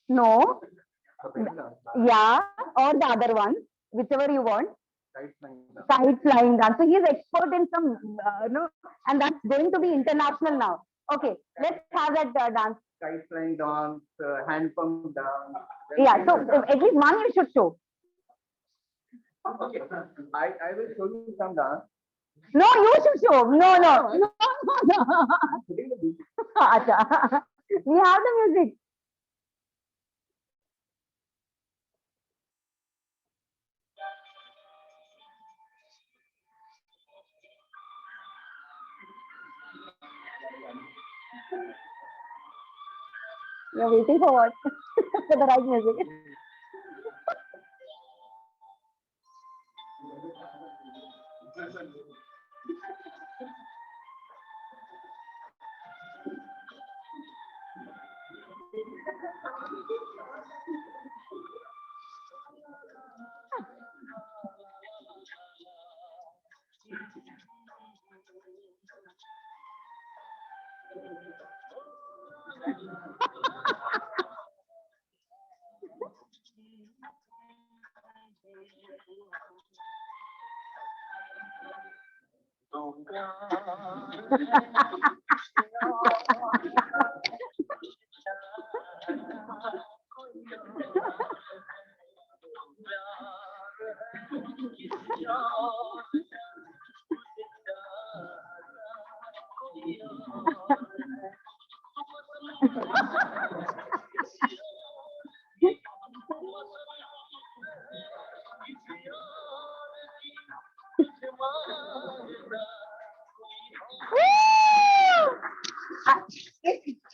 No. Yeah, or the other one, whichever you want. Kite flying dance. So he's expert in some, no, and that's going to be international now. Okay, let's have that dance. Kite flying dance, hand pump dance. Yeah, so at least one you should show. Okay, I will show you some dance. No, you should show. No. Acha. We have the music. You're waiting for what? For the right music.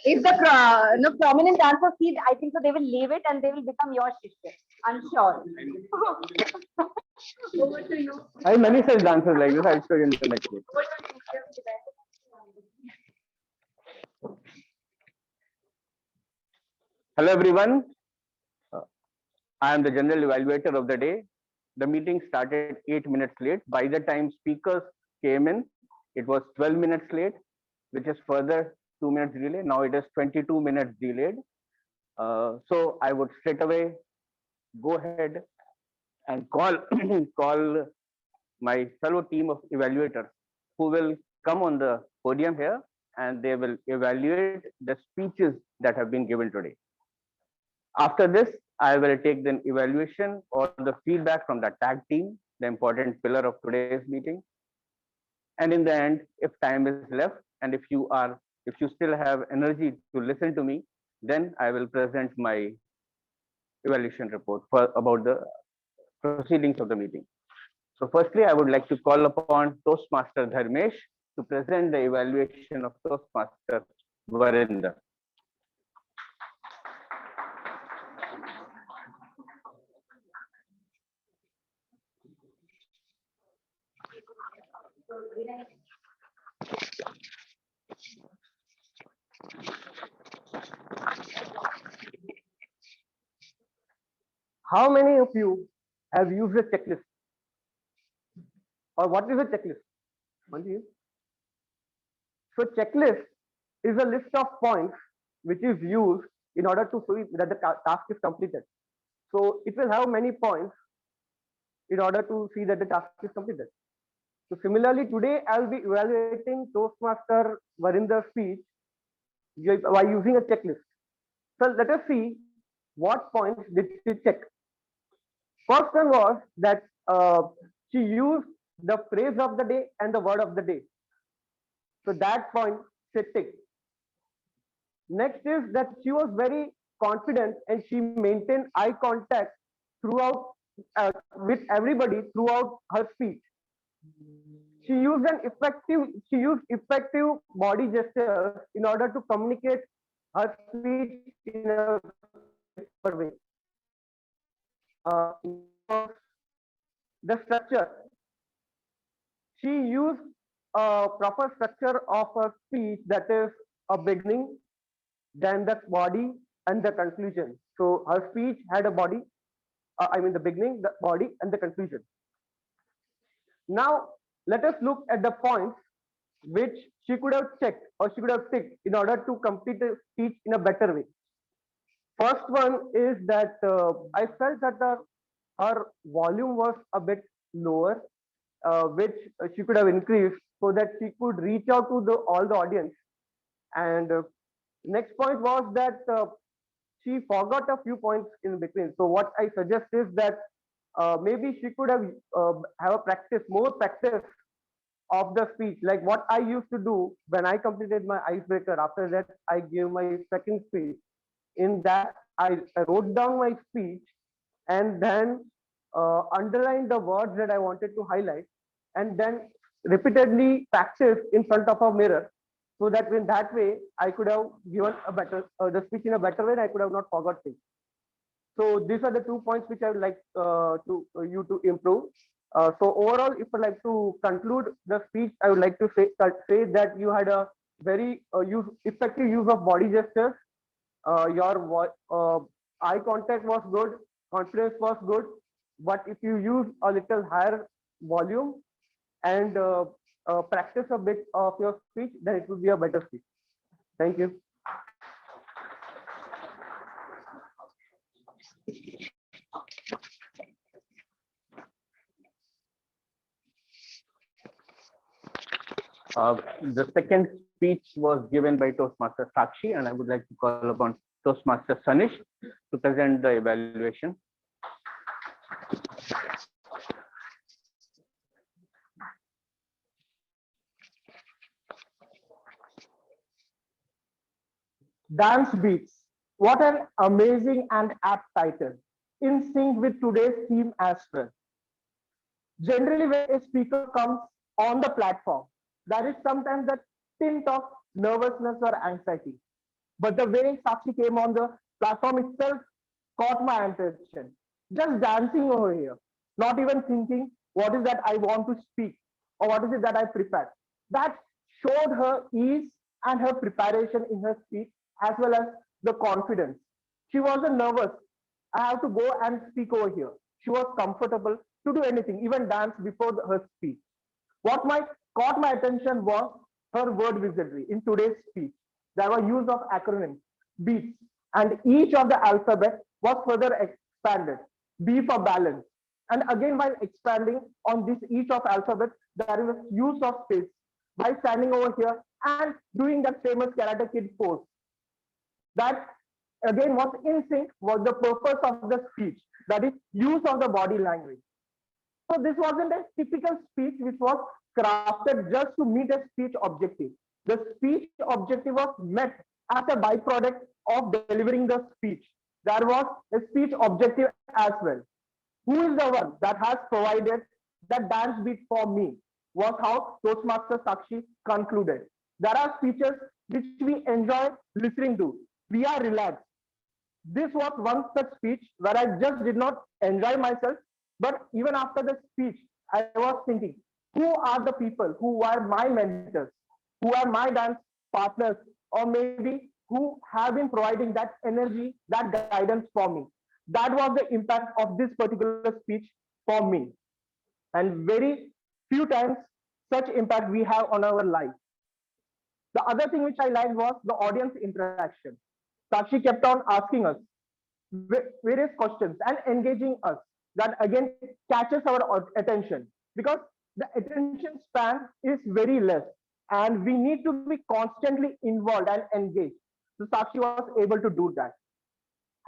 If the prominent dancers see, I think so they will leave it and they will become your shishya. I'm sure. Over to you. I have many such dancers like this. I'll show you in the next week. Over to you. Hello, everyone. I am the general evaluator of the day. The meeting started 8 minutes late. By the time speakers came in, it was 12 minutes late, which is further 2 minutes delay. Now it is 22 minutes delayed. So I would straight away go ahead and call call my fellow team of evaluators who will come on the podium here and they will evaluate the speeches that have been given today. After this, I will take the evaluation or the feedback from the tag team, the important pillar of today's meeting. And in the end, if time is left, and if you still have energy to listen to me, then I will present my evaluation report about the proceedings of the meeting. So firstly, I would like to call upon Toastmaster Dharmesh to present the evaluation of Toastmaster Varinder. How many of you have used a checklist? Or what is a checklist? One of you. So checklist is a list of points which is used in order to see that the task is completed. So it will have many points in order to see that the task is completed. So similarly, today I'll be evaluating Toastmaster Varinder's speech by using a checklist. So let us see what points did she check. First one was that she used the phrase of the day and the word of the day. So that point she ticked. Next is that she was very confident and she maintained eye contact throughout with everybody throughout her speech. She used effective body gestures in order to communicate her speech in a better way. The structure. She used a proper structure of a speech, that is a beginning, then the body and the conclusion. So her speech had a body, the beginning, the body and the conclusion. Now let us look at the points which she could have checked or she could have ticked in order to complete the speech in a better way. First one is that I felt that her volume was a bit lower, which she could have increased so that she could reach out to all the audience. And next point was that she forgot a few points in between. So what I suggest is that maybe she could have more practice of the speech, like what I used to do when I completed my icebreaker. After that, I gave my second speech. In that, I wrote down my speech and then underlined the words that I wanted to highlight, and then repeatedly practice in front of a mirror, so that in that way I could have given a better the speech in a better way, and I could have not forgot things. So these are the 2 points which I would like you to improve. So overall, if I like to conclude the speech, I would like to say that you had a very effective use of body gestures. Your eye contact was good, confidence was good, but if you use a little higher volume and practice a bit of your speech, then it would be a better speech. Thank you. The second speech was given by Toastmaster Sakshi, and I would like to call upon Toastmaster Sanish to present the evaluation. Dance Beats. What an amazing and apt title, in sync with today's theme as well. Generally, when a speaker comes on the platform, there is sometimes that tint of nervousness or anxiety. But the way Sakshi came on the platform itself caught my attention. Just dancing over here, not even thinking what is that I want to speak or what is it that I prepared. That showed her ease and her preparation in her speech as well as the confidence. She wasn't nervous. I have to go and speak over here. She was comfortable to do anything, even dance before her speech. What caught my attention was her word wizardry in today's speech. There were use of acronyms, beats, and each of the alphabet was further expanded. B for balance. And again, while expanding on this each of alphabet, there is use of space by standing over here and doing that famous Karate Kid pose. That again was in sync was the purpose of the speech, that is use of the body language. So this wasn't a typical speech which was crafted just to meet a speech objective. The speech objective was met as a byproduct of delivering the speech. There was a speech objective as well. Who is the one that has provided that dance beat for me? Was how Toastmaster Sakshi concluded. There are speeches which we enjoy listening to. We are relaxed. This was one such speech where I just did not enjoy myself, but even after the speech, I was thinking, who are the people who are my mentors, who are my dance partners, or maybe who have been providing that energy, that guidance for me. That was the impact of this particular speech for me. And very few times such impact we have on our life. The other thing which I liked was the audience interaction. Sakshi kept on asking us various questions and engaging us. That again catches our attention because the attention span is very less and we need to be constantly involved and engaged. So Sakshi was able to do that.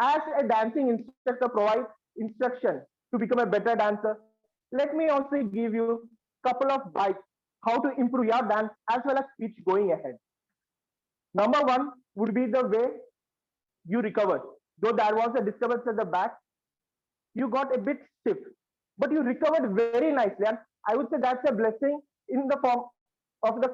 As a dancing instructor provides instruction to become a better dancer, let me also give you a couple of bites how to improve your dance as well as speech going ahead. Number one would be the way you recovered. Though there was a disturbance at the back, you got a bit stiff, but you recovered very nicely. And I would say that's a blessing in the form of the,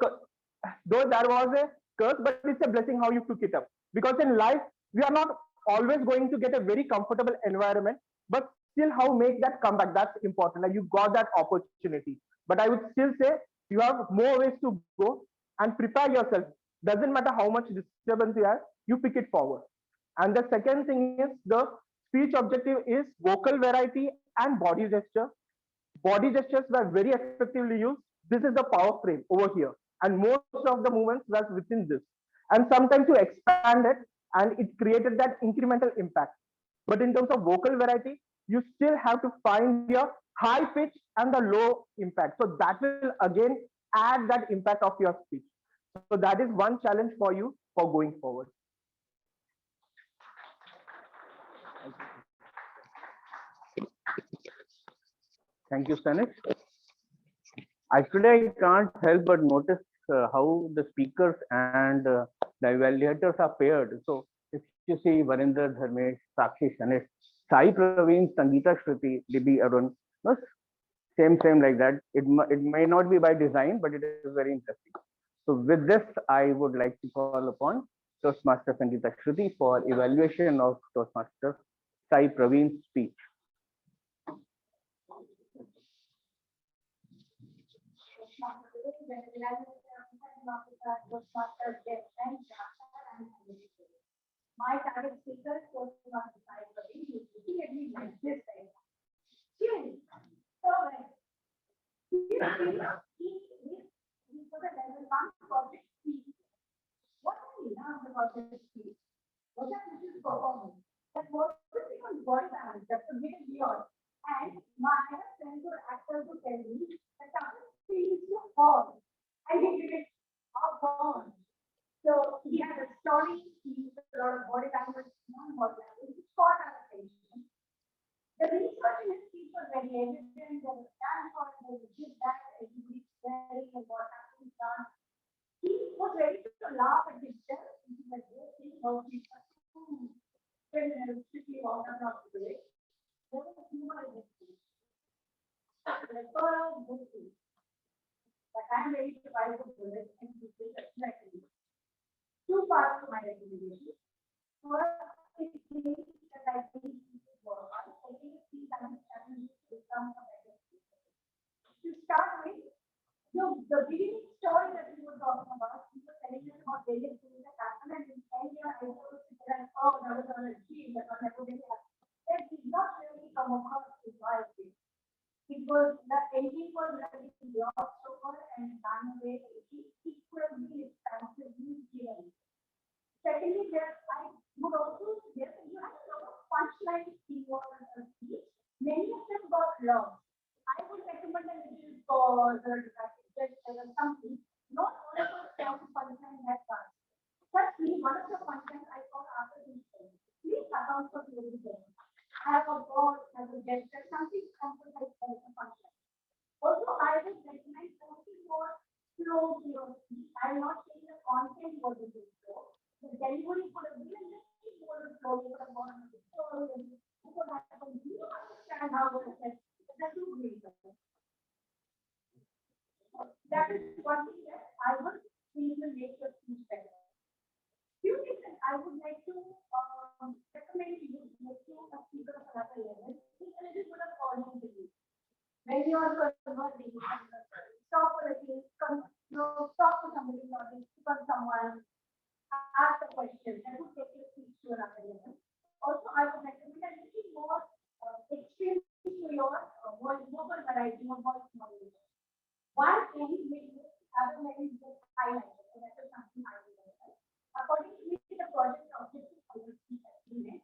though there was a curse, but it's a blessing how you took it up. Because in life, we are not always going to get a very comfortable environment, but still how make that comeback, that's important. Like you got that opportunity. But I would still say you have more ways to go and prepare yourself. Doesn't matter how much disturbance you have, you pick it forward. And the second thing is the speech objective is vocal variety and body gesture. Body gestures were very effectively used. This is the power frame over here. And most of the movements was within this. And sometimes you expand it and it created that incremental impact. But in terms of vocal variety, you still have to find your high pitch and the low impact. So that will again add that impact of your speech. So that is one challenge for you for going forward. Thank you, Stanish. Actually, I can't help but notice how the speakers and the evaluators are paired. So if you see Varinder, Dharmesh, Sakshi, Stanish, Sai Praveen, Sangeeta, Shruti, Libby, Arun, no, same like that. It may not be by design, but it is very interesting. So with this, I would like to call upon Toastmaster Sangeeta Shruti for evaluation of Toastmaster Sai Praveen's speech. My target speaker is Toastmasters side of it. He's looking at me like this. Cheers. So, he put a level one project speech. What I love about this speech was that this is performance. That focusing on body balance, that's a bit beyond. And my friends or actors would tell me that target speech is to fall. And he did it upon. So he had a story, he used a lot of body language, non-body language, which caught our attention. The research in his speech was very evident. There was standpoint, there was this, that, everybody's staring and what happened done. He was ready to laugh at himself. He was like, oh, how he's strictly out of the way. There was a humor in his speech. Like, oh, good speech. But I'm ready to buy the bullet and to say that. parts of my recommendation. First, it means that I think work on. Second, see some challenges to become a better speaker. To start with, the beginning story that we were talking about, we were telling us about various things that happened, and in 10 years, I was like, oh, that was on a dream, that was never going to happen. That did not really come across in my opinion. It was the ending was really glossed over and done away equally expansively given. Secondly, I would also suggest that you have a lot of punchlines in your speech. Many of them got lost. I would recommend a little pause or just something. Not all of us have punchline that fast. Trust me, one of the punchlines I got after this show. Please account for the game. I have a board, I have a gesture, something simple like a function. Also, I would recommend something more flow to your speech. I'm not saying the content was a good flow. The delivery could have been a little more flow. You could have gone on the story. You could have you understand how it is. That's too great. That is one thing that I would think will make your speech better. Few things that I would like to recommend to you to a speaker of another level is a little bit of audience review. When you are conversing, stop for a case, stop for somebody in the audience, pick on someone, ask a question, that would take your speech to another level. Also, I would recommend a little more extreme to your vocal variety or voice modulation. One end may be other end is highlighted, so that is something I would recommend. According to me, the project objective of the speech agreement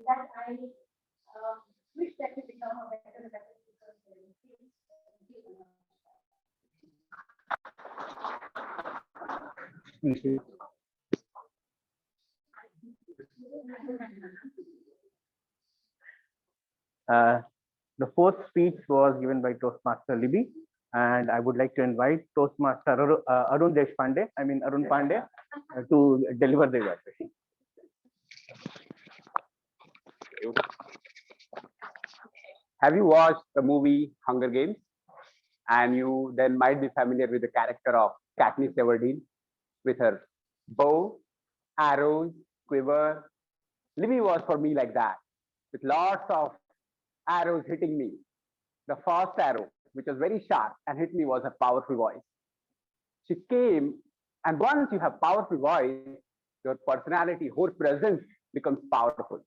that I wish that to become a better speaker. Thank you. The fourth speech was given by Toastmaster Libby, and I would like to invite Toastmaster Arun Deshpande, Arun Pandey, to deliver the evaluation. Have you watched the movie Hunger Games? And you then might be familiar with the character of Katniss Everdeen with her bow, arrows, quiver. Libby was for me like that, with lots of arrows hitting me. The first arrow, which was very sharp and hit me, was a powerful voice. She came, and once you have powerful voice, your personality, whole presence becomes powerful.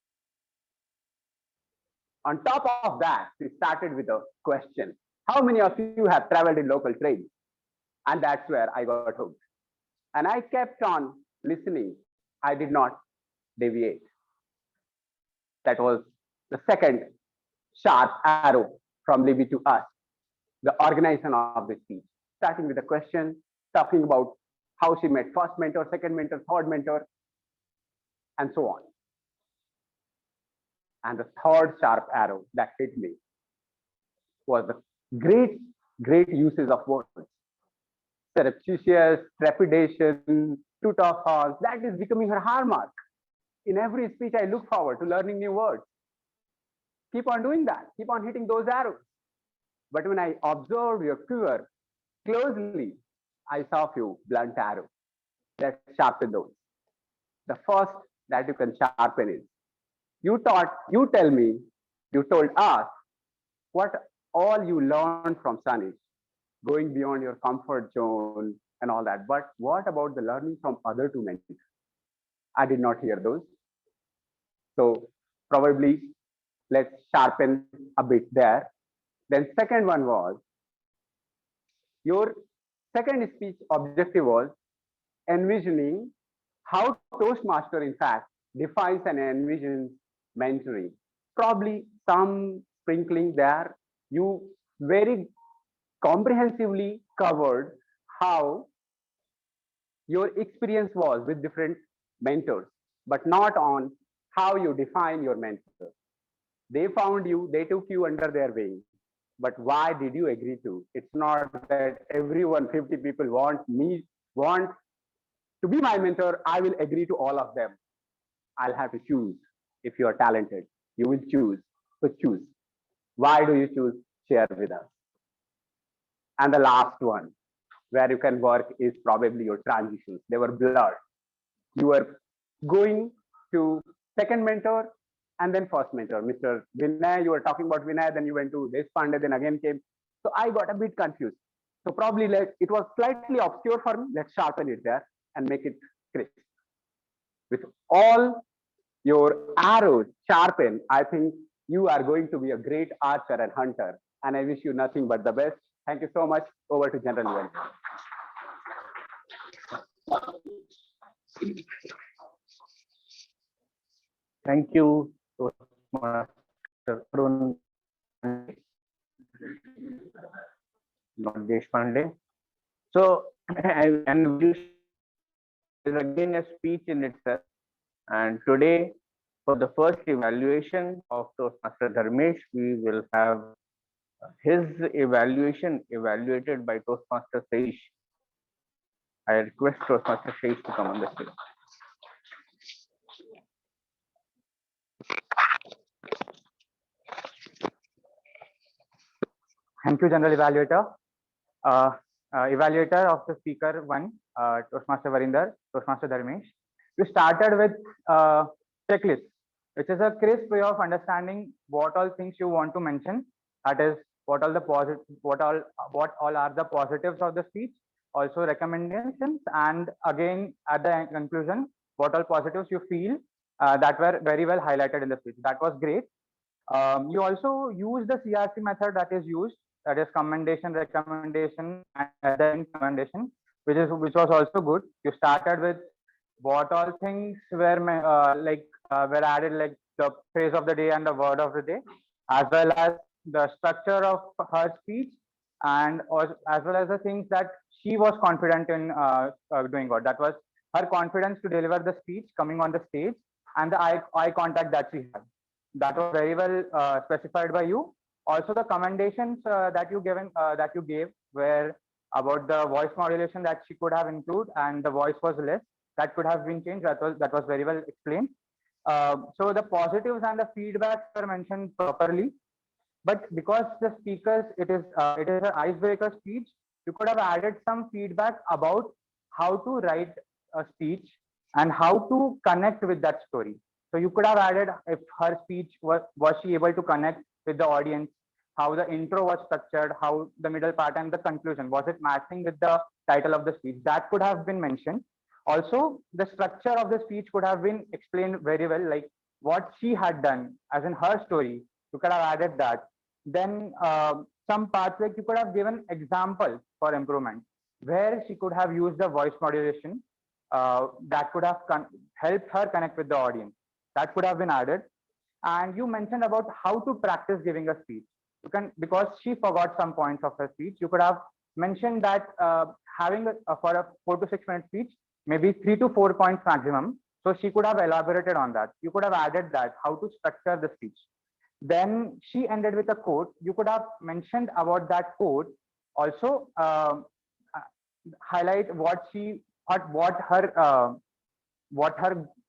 On top of that, we started with a question. How many of you have traveled in local trains? And that's where I got hooked. And I kept on listening. I did not deviate. That was the second sharp arrow from Libby to us, the organization of the speech. Starting with a question, talking about how she met first mentor, second mentor, third mentor, and so on. And the third sharp arrow that hit me was the great uses of words. Surreptitious, trepidation, to talk fast, that is becoming her hallmark. In every speech, I look forward to learning new words. Keep on doing that. Keep on hitting those arrows. But when I observed your quiver closely, I saw a few blunt arrows. Let's sharpen those. The first that you can sharpen is, you told us what all you learned from Sanish, going beyond your comfort zone and all that. But what about the learning from other two mentors? I did not hear those. So probably let's sharpen a bit there. Then second one was, your second speech objective was envisioning how Toastmaster, in fact, defines and envisions mentoring. Probably some sprinkling there. You very comprehensively covered how your experience was with different mentors, but not on how you define your mentor. They found you, they took you under their wing, but why did you agree to? It's not that everyone, 50 people want to be my mentor, I will agree to all of them. I'll have to choose. If you are talented, you will choose. So choose. Why do you choose? Share with us. And the last one, where you can work, is probably your transitions. They were blurred. you were going to second mentor and then first mentor, Mr. Vinay. You were talking about Vinay, then you went to Deshpande, then again came. So I got a bit confused. So probably it was slightly obscure for me. Let's sharpen it there and make it crisp. With all your arrows sharpened, I think you are going to be a great archer and hunter. And I wish you nothing but the best. Thank you so much. Over to General Event. Thank you, Toastmaster Arun, not Deshpande. So, and this is again a speech in itself. And today, for the first evaluation of Toastmaster Dharmesh, we will have his evaluation evaluated by Toastmaster Saish. I request Toastmaster Saish to come on the stage. Thank you, General Evaluator. Evaluator of the speaker one, Toastmaster Varinder, Toastmaster Dharmesh. You started with checklist, which is a crisp way of understanding what all things you want to mention. That is, what all are the positives of the speech, also recommendations, and again at the conclusion, what all positives you feel that were very well highlighted in the speech. That was great. You also use the CRC method that is used, that is commendation, recommendation, and then commendation, which was also good. You started with what all things were were added, like the phrase of the day and the word of the day, as well as the structure of her speech, and as well as the things that she was confident in doing good. That was her confidence to deliver the speech coming on the stage, and the eye contact that she had. That was very well specified by you. Also, the commendations that you gave were about the voice modulation that she could have included, and the voice was less. That could have been changed. That was very well explained. So the positives and the feedback were mentioned properly. But because the speakers, it is an icebreaker speech, you could have added some feedback about how to write a speech and how to connect with that story. So you could have added if her speech was she able to connect with the audience, how the intro was structured, how the middle part and the conclusion, was it matching with the title of the speech? That could have been mentioned. Also, the structure of the speech could have been explained very well, like what she had done as in her story. You could have added that. Then some parts, like you could have given examples for improvement where she could have used the voice modulation that could have helped her connect with the audience. That could have been added. And you mentioned about how to practice giving a speech. You can, because she forgot some points of her speech, you could have mentioned that having for a 4 to 6 minute speech, maybe 3 to 4 points maximum. So she could have elaborated on that. You could have added that, how to structure the speech. Then she ended with a quote. You could have mentioned about that quote. Also, highlight what her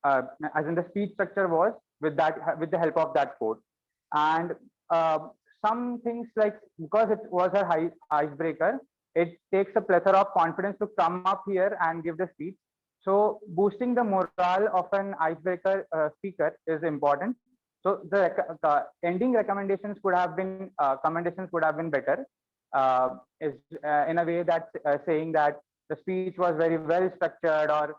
as in the speech structure was with the help of that quote. And some things, like because it was a icebreaker, it takes a plethora of confidence to come up here and give the speech. So boosting the morale of an icebreaker speaker is important. So the ending recommendations could have been commendations could have been better, is in a way that saying that the speech was very well structured, or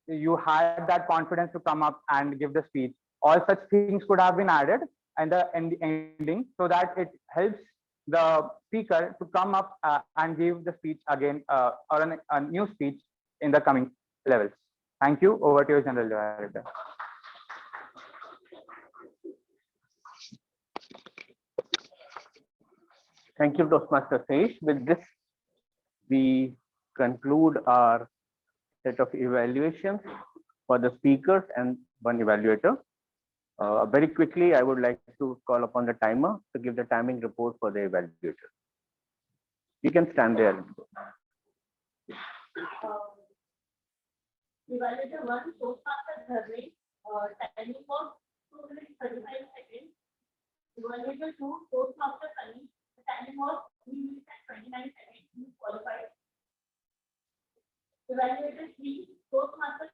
you had that confidence to come up and give the speech. All such things could have been added in the ending, so that it helps the speaker to come up and give the speech again, or a new speech in the coming levels. Thank you. Over to you, General Director. Thank you, Toastmaster Saish. With this, we conclude our set of evaluations for the speakers and one evaluator. Very quickly, I would like to call upon the timer to give the timing report for the evaluator. You can stand there. Evaluator 1, Toastmaster Dharmesh, timing was 2 minutes 35 seconds. Evaluator 2, Toastmaster Sunny, the timing was 3 minutes and 29 seconds. He qualified. Evaluator 3, Toastmaster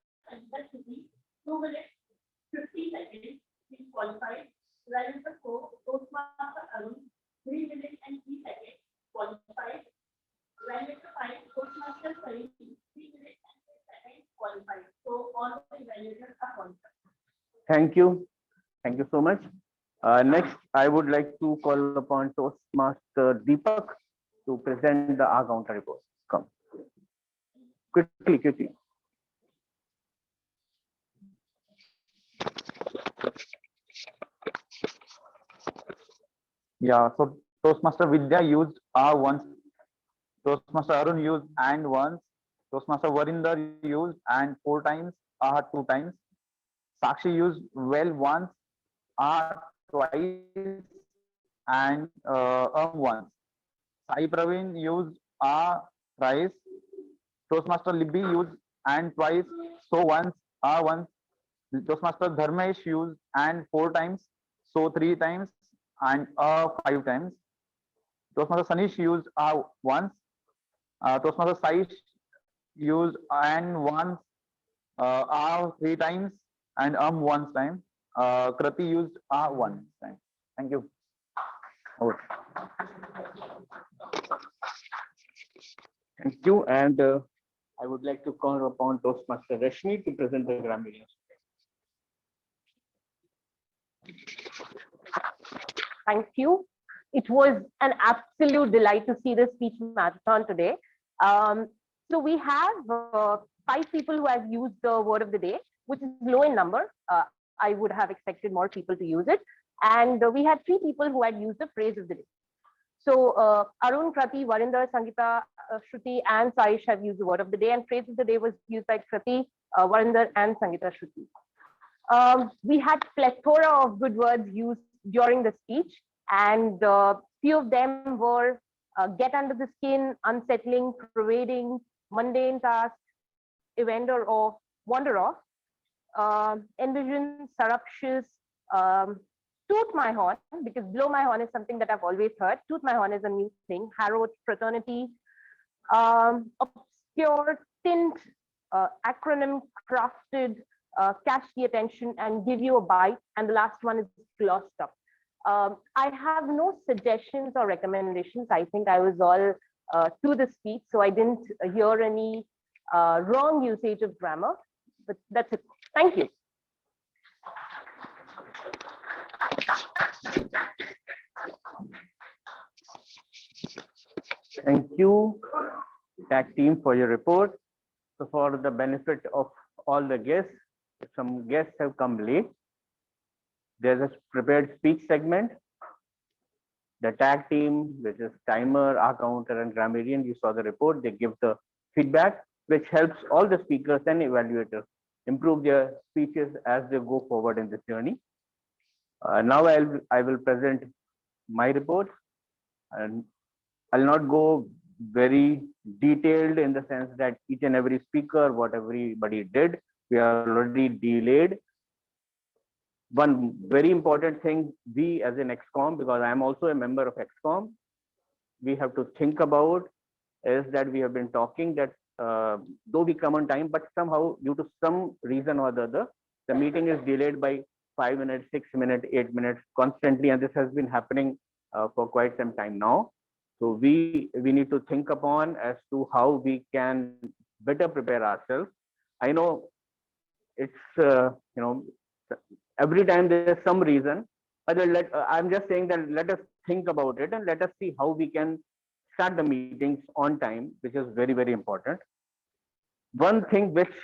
all the evaluators are qualified. Thank you. Thank you so much. Next, I would like to call upon Toastmaster Deepak to present the R counter report. Come. Quickly, quickly. Yeah, so Toastmaster Vidya used R once, Toastmaster Arun used and once, Toastmaster Varinder used and 4 times, R 2 times, Sakshi used well once, R twice, and once. Sai Praveen used R thrice, Toastmaster Libby used and twice, so once, R once, Toastmaster Dharmesh used and 4 times, so 3 times, and 5 times. Toastmaster Sanish used once, Toastmaster Saish used and once, 3 times, and once time. Krati used one time. Thank you. Over. Thank you. And I would like to call upon Toastmaster Rashmi to present the grammarian. Thank you. It was an absolute delight to see the speech marathon today. So we have 5 people who have used the word of the day, which is low in number. I would have expected more people to use it. And we had 3 people who had used the phrase of the day. So Arun, Krati, Varinder, Sangeeta, Shruti, and Saish have used the word of the day, and phrase of the day was used by Krati, Varinder, and Sangeeta, Shruti. We had plethora of good words used during the speech, and few of them were get under the skin, unsettling, pervading, mundane task, evander off, wander off, envision, surreptitious, toot my horn, because blow my horn is something that I've always heard. Toot my horn is a new thing. Harrowed, fraternity, obscure, tint, acronym, crafted, catch the attention and give you a bite. And the last one is glossed up. I have no suggestions or recommendations. I think I was all to the speech, so I didn't hear any wrong usage of grammar, but that's it. Thank you. Thank you, tag team, for your report. So for the benefit of all the guests, if some guests have come late, there's a prepared speech segment. The tag team, which is timer, R counter, and grammarian, you saw the report, they give the feedback, which helps all the speakers and evaluators improve their speeches as they go forward in this journey. Now I will present my report, and I'll not go very detailed in the sense that each and every speaker, what everybody did, we are already delayed. One very important thing, we as an XCOM, because I am also a member of XCOM, we have to think about is that we have been talking that though we come on time, but somehow due to some reason or the other, the meeting is delayed by 5 minutes, 6 minutes, 8 minutes constantly, and this has been happening for quite some time now. So we need to think upon as to how we can better prepare ourselves. I know it's every time there is some reason, but I'm just saying that let us think about it and let us see how we can start the meetings on time, which is very, very important. One thing which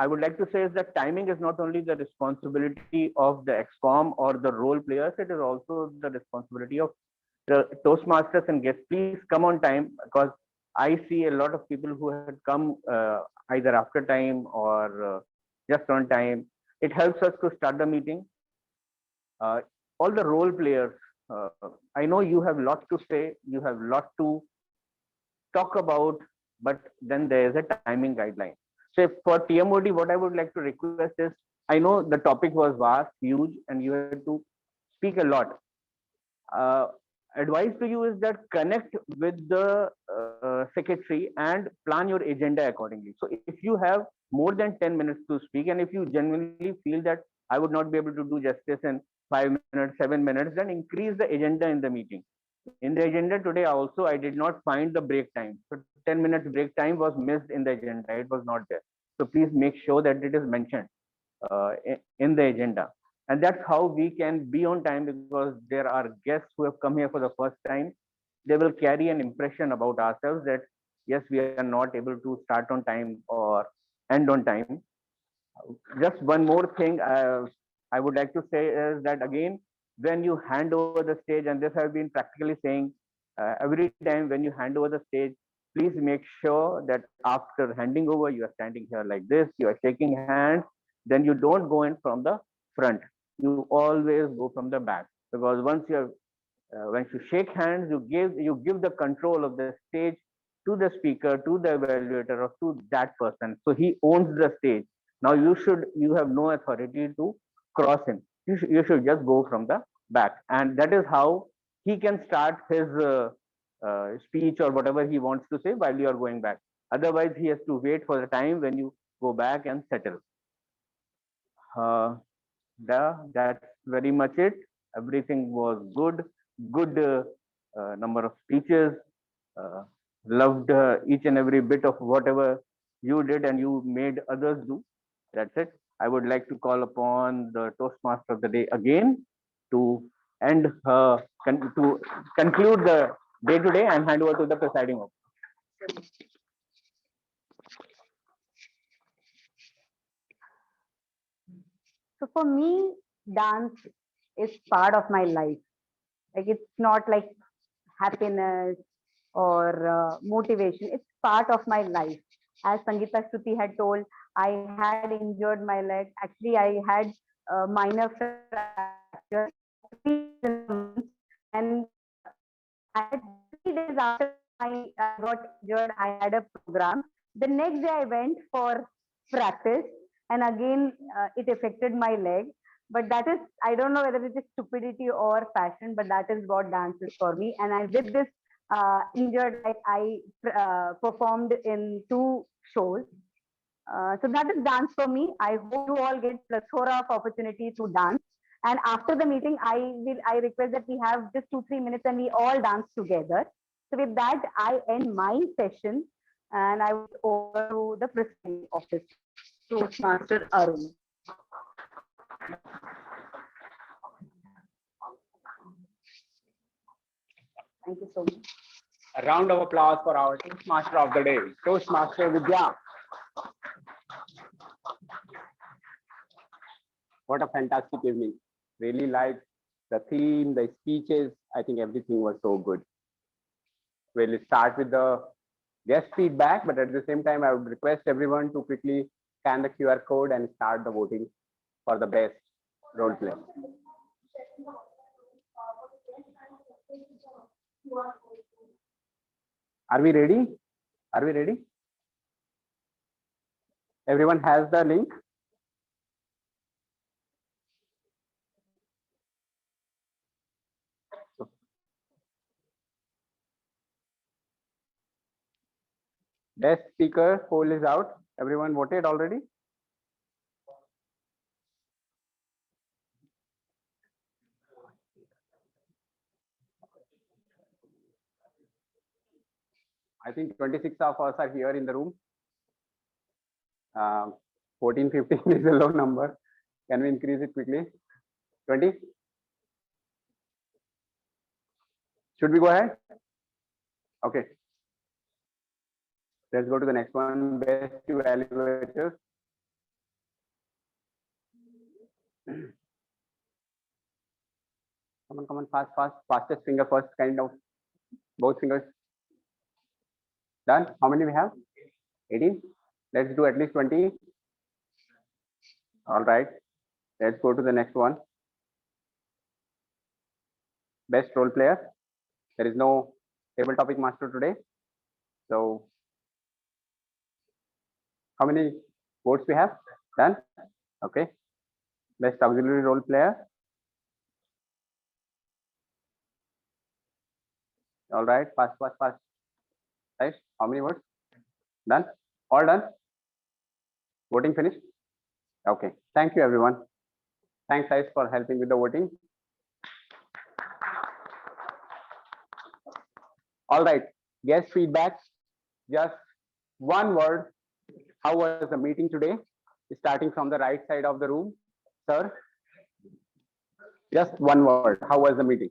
I would like to say is that timing is not only the responsibility of the XCOM or the role players, it is also the responsibility of the Toastmasters and guests. Please come on time, because I see a lot of people who had come either after time or just on time. It helps us to start the meeting. All the role players, I know you have lot to say, you have lot to talk about, but then there is a timing guideline. So for TMOD, what I would like to request is, I know the topic was vast, huge, and you had to speak a lot. Advice to you is that connect with the secretary and plan your agenda accordingly. So if you have more than 10 minutes to speak, and if you genuinely feel that I would not be able to do justice in 5 minutes, 7 minutes, then increase the agenda in the meeting. In the agenda today also, I did not find the break time. So 10 minutes break time was missed in the agenda. It was not there. So please make sure that it is mentioned in the agenda. And that's how we can be on time, because there are guests who have come here for the first time. They will carry an impression about ourselves that yes, we are not able to start on time or end on time. Just one more thing I would like to say is that again, when you hand over the stage, and this I've been practically saying every time when you hand over the stage, please make sure that after handing over, you are standing here like this, you are shaking hands, then you don't go in from the front. You always go from the back, because once you shake hands, you give the control of the stage to the speaker, to the evaluator, or to that person. So he owns the stage. Now you have no authority to cross him. You should just go from the back, and that is how he can start his speech or whatever he wants to say while you are going back. Otherwise, he has to wait for the time when you go back and settle. Uh, that's very much it. Everything was good. Good number of speeches. Uh, Loved each and every bit of whatever you did and you made others do. That's it. I would like to call upon the Toastmaster of the day again to to conclude the day today and hand over to the presiding officer. So for me, dance is part of my life. Like it's not like happiness or motivation. It's part of my life. As Sangeeta Shruti had told, I had injured my leg. Actually, I had a minor fracture, and I had 3 days after I got injured, I had a program. The next day I went for practice, and again it affected my leg. But that is, I don't know whether it is stupidity or passion, but that is what dance is for me. And I with this injured leg, I performed in 2 shows. So that is dance for me. I hope you all get plethora of opportunity to dance. And after the meeting, I request that we have just 2-3 minutes and we all dance together. So with that, I end my session and I would over to the presiding office, Toastmaster Arun. Thank you so much. A round of applause for our Toastmaster of the day, Toastmaster Vidya. What a fantastic evening. Really liked the theme, the speeches. I think everything was so good. We'll start with the guest feedback, but at the same time, I would request everyone to quickly scan the QR code and start the voting for the best role play. Are we ready? Are we ready? Everyone has the link? Best speaker poll is out. Everyone voted already? I think 26 of us are here in the room. 14, 15 is a low number. Can we increase it quickly? 20? Should we go ahead? Okay. Let's go to the next one. Best evaluators. Come on, fast, fastest finger first, kind of both fingers. Done. How many we have? 18. Let's do at least 20. All right. Let's go to the next one. Best role player. There is no table topic master today. So how many votes we have? Done. Okay. Best auxiliary role player. All right. Fast. Right. How many votes? Done. All done. Voting finished. Okay. Thank you, everyone. Thanks, guys, for helping with the voting. All right. Guest feedback. Just one word How was the meeting today? Starting from the right side of the room, sir. Just one word. How was the meeting?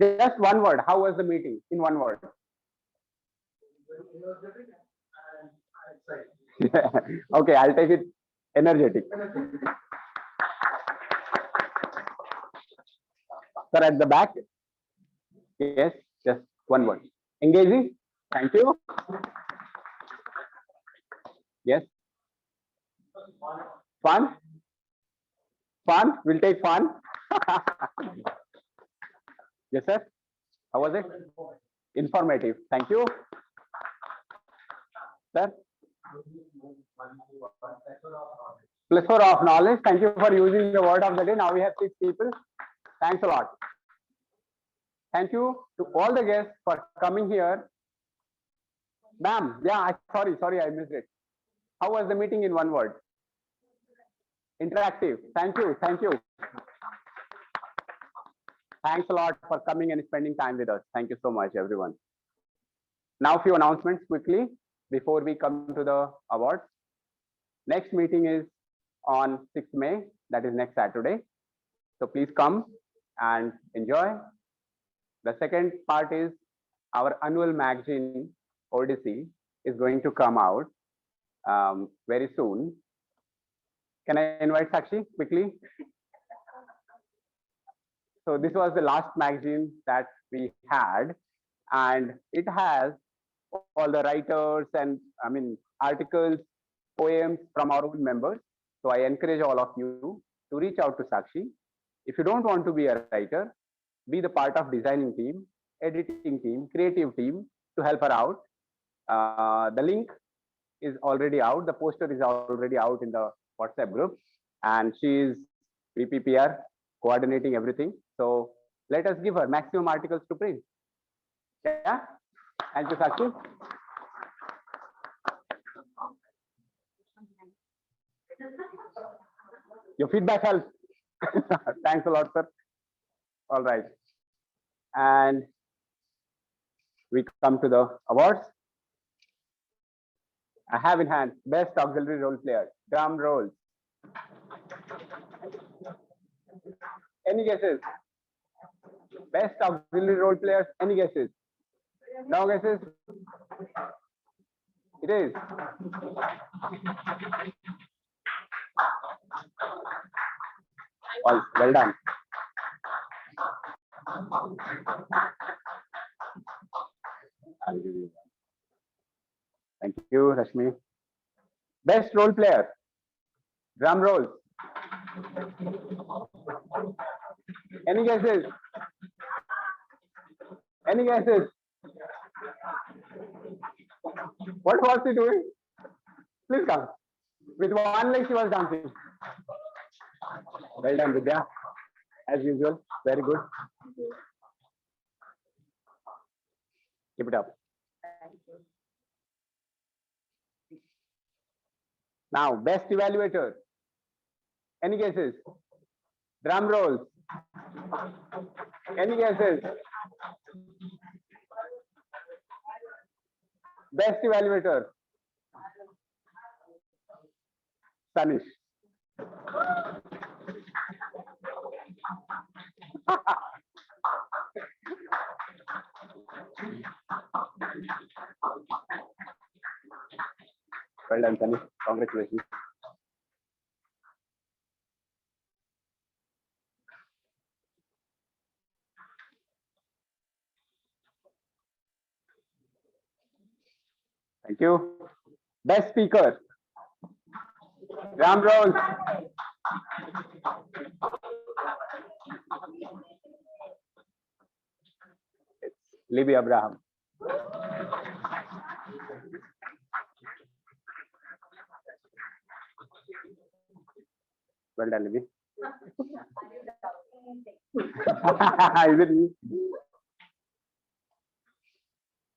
Just one word. How was the meeting? In one word. Okay, I'll take it energetic. Sir, at the back. Yes, just one word. Engaging. Thank you. Yes. Fun. Fun. We'll take fun. Yes, sir. How was it? Informative. Thank you. Sir. Plethora of knowledge. Thank you for using the word of the day. Now we have 6 people. Thanks a lot. Thank you to all the guests for coming here. Ma'am, yeah, sorry, I missed it. How was the meeting in one word? Interactive. Thank you. Thanks a lot for coming and spending time with us. Thank you so much, everyone. Now, few announcements quickly before we come to the awards. Next meeting is on 6th May, that is next Saturday. So please come and enjoy. The second part is our annual magazine, Odyssey, is going to come out very soon. Can I invite Sakshi quickly? So this was the last magazine that we had, and it has all the writers and articles, poems from our own members. So I encourage all of you to reach out to Sakshi. If you don't want to be a writer, be the part of designing team, editing team, creative team to help her out. The link is already out. The poster is already out in the WhatsApp group, and she is VPPR coordinating everything. So let us give her maximum articles to print. Yeah. Thank you, Sakshi. Your feedback helps. Thanks a lot, sir. All right. And we come to the awards. I have in hand best auxiliary role player. Drum rolls. Any guesses? Best auxiliary role players. Any guesses? No guesses? It is. Well done. I'll give you one. Thank you, Rashmi. Best role player. Drum rolls. Any guesses? Any guesses? What was she doing? Please come. With one leg she was dancing. Well done, Vidya. As usual, very good. Keep it up. Now, best evaluator. Any guesses? Drum rolls. Any guesses? Best evaluator. Stanish. Well done, Stanish. Congratulations. Thank you. Best speaker. Drum rolls. It's Libby Abraham. Well done, Libby. Is it me?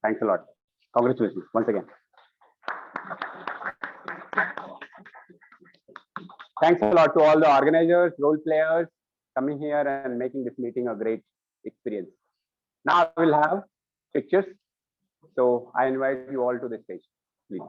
Thanks a lot. Congratulations once again. Thanks a lot to all the organizers, role players coming here and making this meeting a great experience. Now I will have pictures So I invite you all to the stage, please.